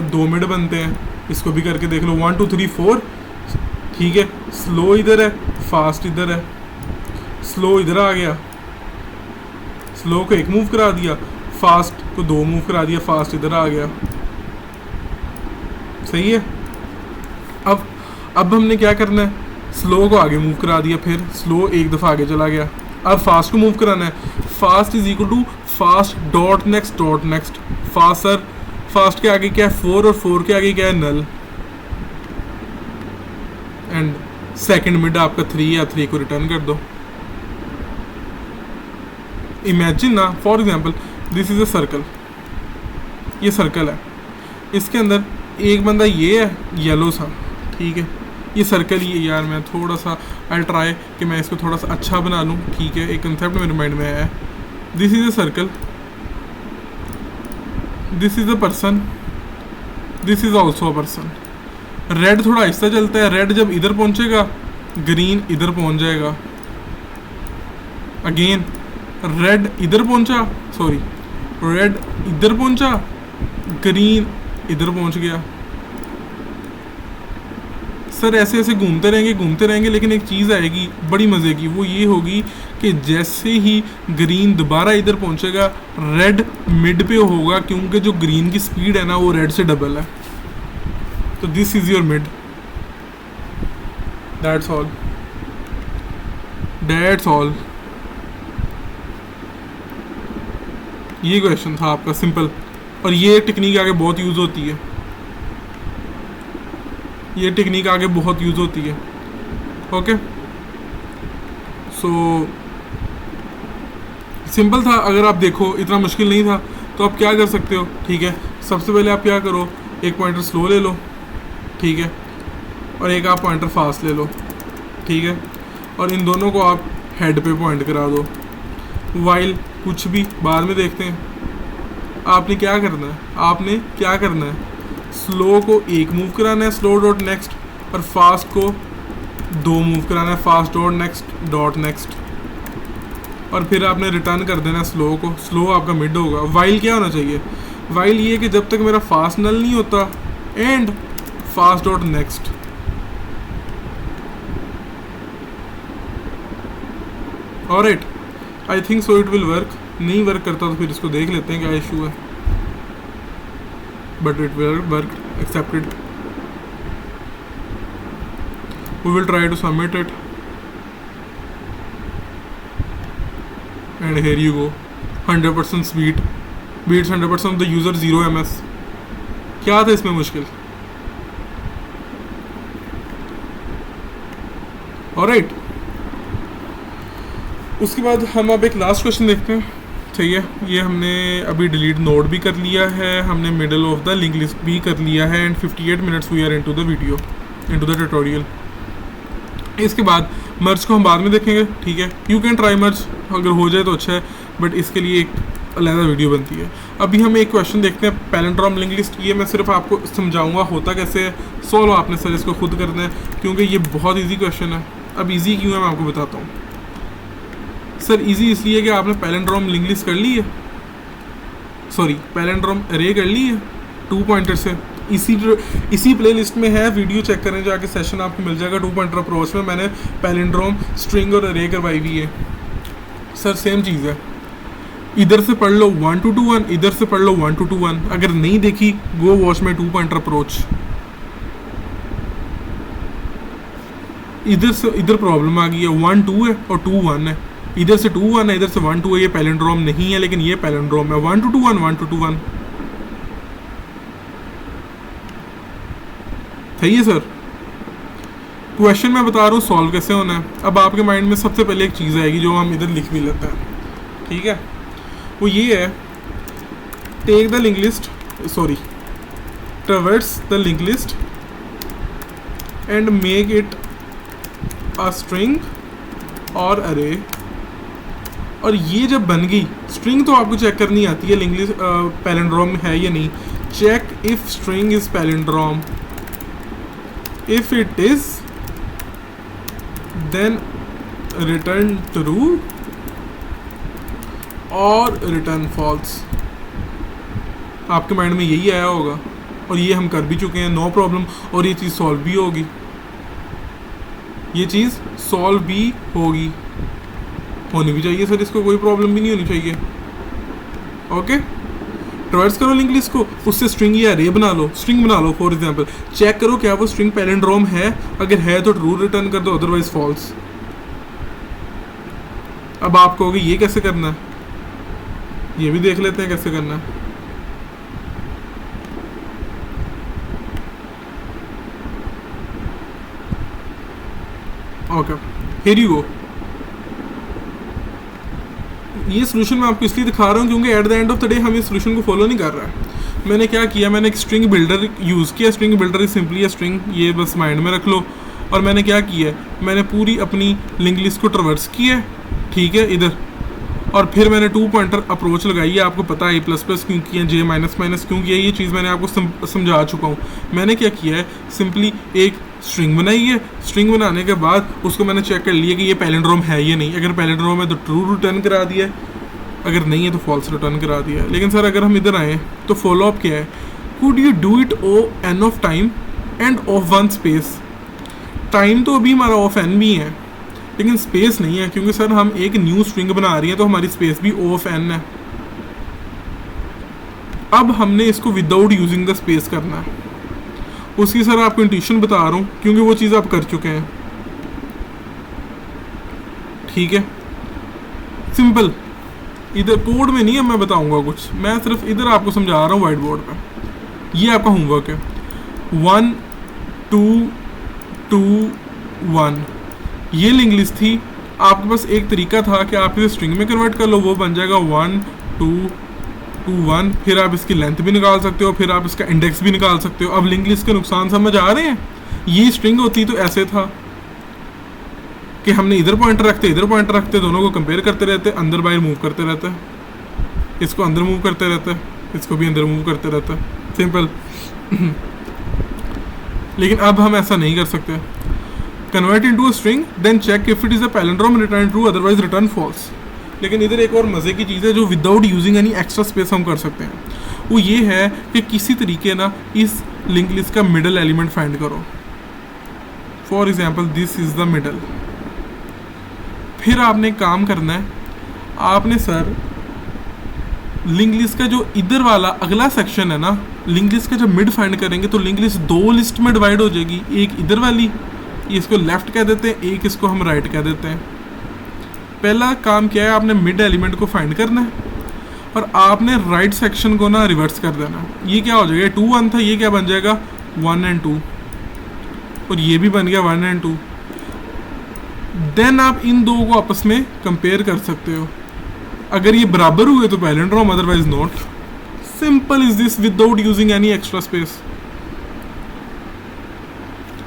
दो मिड बनते हैं। इसको भी करके देख लो, 1 2 3 4, ठीक है। स्लो इधर है, फास्ट इधर है। स्लो इधर आ गया, स्लो को एक मूव करा दिया, फास्ट को 2 मूव करा दिया, फास्ट इधर आ गया। सही है। अब हमने क्या करना है, स्लो को आगे मूव करा दिया, फिर स्लो एक दफ़ा आगे चला गया। अब फास्ट को मूव कराना है, fast is equal to fast dot next dot next. Fast sir, fast के आगे क्या है 4 और 4 के आगे क्या है नल। एंड सेकंड मिड आपका 3 या 3 को रिटर्न कर दो। इमेजिन ना, for example this is a circle, ये सर्कल है, इसके अंदर एक बंदा ये है येलो सा, ठीक है। ये सर्कल ही है यार, मैं थोड़ा सा आई ट्राई कि मैं इसको थोड़ा सा अच्छा बना लूँ, ठीक है। एक कंसेप्ट मेरे माइंड में आया है, this is a circle, this is a person, this is also a person. Red थोड़ा आहिस्ता चलता है, रेड जब इधर पहुँचेगा ग्रीन इधर पहुँच जाएगा। अगेन रेड इधर पहुँचा, सॉरी रेड इधर पहुँचा, ग्रीन इधर पहुँच गया। सर ऐसे ऐसे घूमते रहेंगे, लेकिन एक चीज़ आएगी बड़ी मज़े की, वो ये होगी कि जैसे ही ग्रीन दोबारा इधर पहुंचेगा, रेड मिड पे होगा, क्योंकि जो ग्रीन की स्पीड है ना वो रेड से डबल है। तो this is your mid, that's all, that's all. ये क्वेश्चन था आपका, सिंपल। और ये टेक्निक आगे बहुत यूज़ होती है, ये टेक्निक आगे बहुत यूज़ होती है। ओके, सो सिंपल था। अगर आप देखो इतना मुश्किल नहीं था, तो आप क्या कर सकते हो, ठीक है। सबसे पहले आप क्या करो, एक पॉइंटर स्लो ले लो, ठीक है, और एक आप पॉइंटर फास्ट ले लो, ठीक है, और इन दोनों को आप हेड पे पॉइंट करा दो। वाइल कुछ भी बाद में देखते हैं। आपने क्या करना है, आपने क्या करना है, स्लो को एक मूव कराना है, स्लो डॉट नेक्स्ट, और फास्ट को 2 मूव कराना है, फास्ट डॉट नेक्स्ट, और फिर आपने रिटर्न कर देना स्लो को। स्लो आपका मिड होगा। वाइल क्या होना चाहिए, वाइल ये कि जब तक मेरा फास्ट नल नहीं होता, and fast dot next. Alright, I think so it will work. नहीं वर्क करता तो फिर इसको देख लेते हैं क्या इशू है, but it will work, accepted. We will try to submit it, and here you go, 100% speed beats 100% of the user, 0 ms। क्या था इसमें मुश्किल? ऑलराइट, उसके बाद हम अब एक लास्ट क्वेश्चन देखते हैं, ठीक है। ये हमने अभी डिलीट नोड भी कर लिया है, हमने middle of the link list भी कर लिया है, and 58 minutes we are into the video, into the tutorial. इसके बाद मर्ज को हम बाद में देखेंगे, ठीक है। यू कैन ट्राई मर्ज, अगर हो जाए तो अच्छा है, बट इसके लिए एक अलग वीडियो बनती है। अभी हम एक क्वेश्चन देखते हैं, पैलिंड्रोम लिंक लिस्ट। ये मैं सिर्फ आपको समझाऊंगा होता कैसे है, सॉल्व आपने सर इसको खुद करना है, क्योंकि ये बहुत ईजी क्वेश्चन है। अब ईजी क्यों है मैं आपको बताता हूँ। सर इजी इसलिए कि आपने पैलिंड्रोम लिंक लिस्ट कर ली है, सॉरी पैलिंड्रोम अरे कर ली है 2 पॉइंटर से। इसी प्लेलिस्ट में है, वीडियो चेक करें जाके, सेशन आपको मिल जाएगा। 2 पॉइंटर अप्रोच में मैंने पैलिंड्रोम, स्ट्रिंग और अरे करवाई हुई है। सर सेम चीज़ है, इधर से पढ़ लो 1 to 1, इधर से पढ़ लो 1 to 1। अगर नहीं देखी गो वॉच में 2 पॉइंटर अप्रोच। इधर से इधर प्रॉब्लम आ गई है, 1 2 है और 2 1 है। इधर से 2 1 है, इधर से 1 2 है। ये पैलिंड्रोम नहीं है, लेकिन ये पैलिंड्रोम है। 1 to 2 1, 1 to 2 1। सही है सर। क्वेश्चन मैं बता रहा हूँ सॉल्व कैसे होना है। अब आपके माइंड में सबसे पहले एक चीज़ आएगी जो हम इधर लिख भी लेते हैं, ठीक है। वो ये है, take the link list, sorry traverse the link list and make it a string और अरे। और ये जब बन गई स्ट्रिंग, तो आपको चेक करनी आती है लिंक लिस्ट पैलिंड्रोम है या नहीं। check if string is palindrome. If it is, then return true और return false. आपके माइंड में यही आया होगा और ये हम कर भी चुके हैं, नो प्रॉब्लम। और ये चीज़ सॉल्व भी होगी, ये चीज़ सॉल्व भी होगी, होनी भी चाहिए सर, इसको कोई प्रॉब्लम भी नहीं होनी चाहिए। ओके, ट्रावर्स करो लिंक लिस्ट को, उससे स्ट्रिंग या अरे बना लो, स्ट्रिंग बना लो। फॉर एग्जांपल चेक करो क्या वो स्ट्रिंग पैलिंड्रोम है, अगर है तो ट्रू रिटर्न कर दो, अदरवाइज फॉल्स। अब आप कहोगे ये कैसे करना है, ये भी देख लेते हैं कैसे करना है। ओके, हियर यू गो। ये सोल्यूशन मैं आपको इसलिए दिखा रहा हूँ क्योंकि at the end of the day हम इस सोल्यूशन को फॉलो नहीं कर रहा है। मैंने क्या किया, मैंने एक स्ट्रिंग बिल्डर यूज़ किया। String builder is simply a string, ये बस माइंड में रख लो। और मैंने क्या किया, मैंने पूरी अपनी लिंक लिस्ट को ट्रवर्स किया, ठीक है, इधर। और फिर मैंने 2 पॉइंटर अप्रोच लगाई है, आपको पता है A++ क्यों किया, J माइनस क्यों किया, ये चीज़ मैंने आपको समझा चुका हूँ। मैंने क्या किया है, सिंपली एक स्ट्रिंग बनाई है। स्ट्रिंग बनाने के बाद उसको मैंने चेक कर लिया कि ये पैलिंड्रोम है या नहीं। अगर पैलिंड्रोम है तो ट्रू रिटर्न करा दिया है, अगर नहीं है तो फॉल्स रिटर्न करा दिया है। लेकिन सर अगर हम इधर आए तो फॉलो अप क्या है, could you do it O n of time and of 1 space. Time तो अभी हमारा ऑफ n भी है, लेकिन स्पेस नहीं है, क्योंकि सर हम एक न्यू स्ट्रिंग बना रही हैं तो हमारी स्पेस भी O ऑफ n है। अब हमने इसको विदाउट यूजिंग द स्पेस करना है। उसकी सर आपको इंट्यूशन बता रहा हूँ क्योंकि वो चीज़ आप कर चुके हैं, ठीक है। सिंपल, इधर कोड में नहीं है, मैं बताऊंगा कुछ, मैं सिर्फ इधर आपको समझा रहा हूँ व्हाइट बोर्ड पे। ये आपका होमवर्क है, 1 2 2 1, ये लिंक लिस्ट थी। आपके पास एक तरीका था कि आप इसे स्ट्रिंग में कन्वर्ट कर लो, वो बन जाएगा 1 2 2 1। फिर आप इसकी लेंथ भी निकाल सकते हो, फिर आप इसका इंडेक्स भी निकाल सकते हो। अब लिंक लिस्ट के नुकसान समझ आ रहे हैं। ये स्ट्रिंग होती तो ऐसे था कि हमने इधर पॉइंटर रखते, दोनों को कंपेयर करते रहते, अंदर बाहर मूव करते रहते, इसको अंदर मूव करते रहते, इसको भी अंदर मूव करते रहते, सिंपल। लेकिन अब हम ऐसा नहीं कर सकते। Convert into a string, then check if it is a palindrome, return true, otherwise return false. लेकिन इधर एक और मज़े की चीज़ है जो without using any extra space हम कर सकते हैं, वो ये है कि किसी तरीके ना इस लिंक लिस्ट का मिडल एलिमेंट फाइंड करो। For example this is the middle. फिर आपने काम करना है, आपने सर लिंक लिस्ट का जो इधर वाला अगला सेक्शन है ना, लिंक लिस्ट का जब मिड फाइंड करेंगे तो लिंक लिस्ट 2 लिस्ट में डिवाइड हो जाएगी। एक इधर वाली, इसको लेफ्ट कह देते हैं, एक इसको हम राइट कह देते हैं। पहला काम क्या है, आपने मिड एलिमेंट को फाइंड करना है और आपने राइट सेक्शन को ना रिवर्स कर देना। ये क्या हो जाएगा, 2 1 था, ये क्या बन जाएगा 1 and 2, और ये भी बन गया 1 and 2। देन आप इन दो को आपस में कंपेयर कर सकते हो। अगर ये बराबर हुए तो palindrome, otherwise not. Simple is this without using any extra space.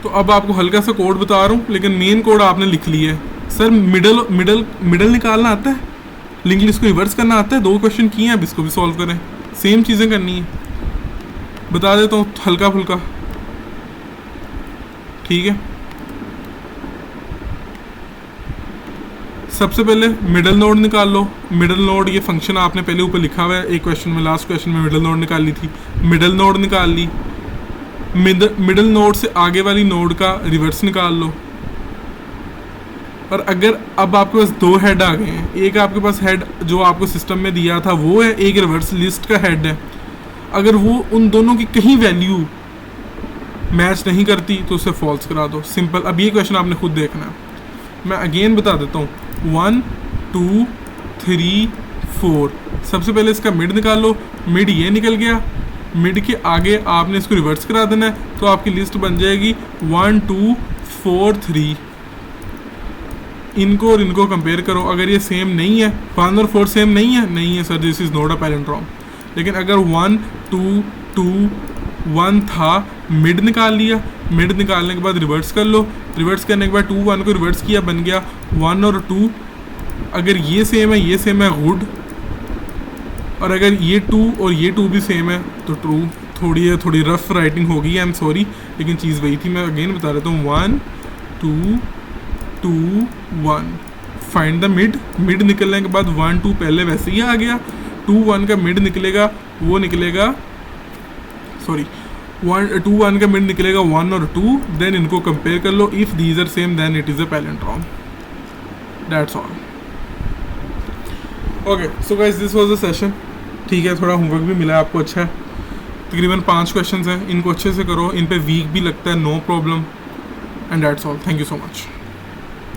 तो अब आपको हल्का सा कोड बता रहा हूँ, लेकिन मेन कोड आपने लिख लिया है। सर मिडल निकालना आता है, लिंक लिस्ट को रिवर्स करना आता है। 2 क्वेश्चन किए हैं, अब इसको भी सॉल्व करें, सेम चीज़ें करनी है। बता देता हूँ हल्का फुल्का, ठीक है। सबसे पहले मिडल नोड निकाल लो। मिडल नोड ये फंक्शन आपने पहले ऊपर लिखा हुआ है, एक क्वेश्चन में, लास्ट क्वेश्चन में मिडल नोड निकाल ली थी। मिडल नोड निकाल ली, मिडल नोड से आगे वाली नोड का रिवर्स निकाल लो। और अगर अब आपके पास 2 हेड आ गए हैं, एक आपके पास हेड जो आपको सिस्टम में दिया था वो है, एक रिवर्स लिस्ट का हेड है। अगर वो उन दोनों की कहीं वैल्यू मैच नहीं करती तो उसे फॉल्स करा दो, सिंपल। अब ये क्वेश्चन आपने खुद देखना है, मैं अगेन बता देता हूँ। 1 2 3 4, सबसे पहले इसका मिड निकाल लो। मिड ये निकल गया, मिड के आगे आपने इसको रिवर्स करा देना है, तो आपकी लिस्ट बन जाएगी 1 2 4 3। इनको और इनको कंपेयर करो, अगर ये सेम नहीं है, 1 और 4 सेम नहीं है sir, this is not a palindrome. लेकिन अगर 1 2 2 1 था, मिड निकाल लिया, मिड निकालने के बाद रिवर्स कर लो, रिवर्स करने के बाद 2 1 को रिवर्स किया, बन गया 1 और 2। अगर ये सेम है, ये सेम है, गुड। और अगर ये 2 और ये 2 भी सेम है तो ट्रू। थोड़ी रफ राइटिंग होगी, आई एम सॉरी, लेकिन चीज़ वही थी। मैं अगेन बता देता हूँ, 1 2 2 1। फाइंड द मिड निकलने के बाद 1 2 पहले वैसे ही आ गया, 2 1 का मिड निकलेगा, वो निकलेगा, सॉरी 2 1 का मिड निकलेगा 1 और 2, देन इनको कंपेयर कर लो, if these are same then it is a palindrome, that's all. Okay so guys this was the session. ठीक है, थोड़ा होमवर्क भी मिला है आपको, अच्छा है। तकरीबन 5 क्वेश्चंस हैं, इनको अच्छे से करो, इन पे वीक भी लगता है, no problem, and that's all. Thank you so much.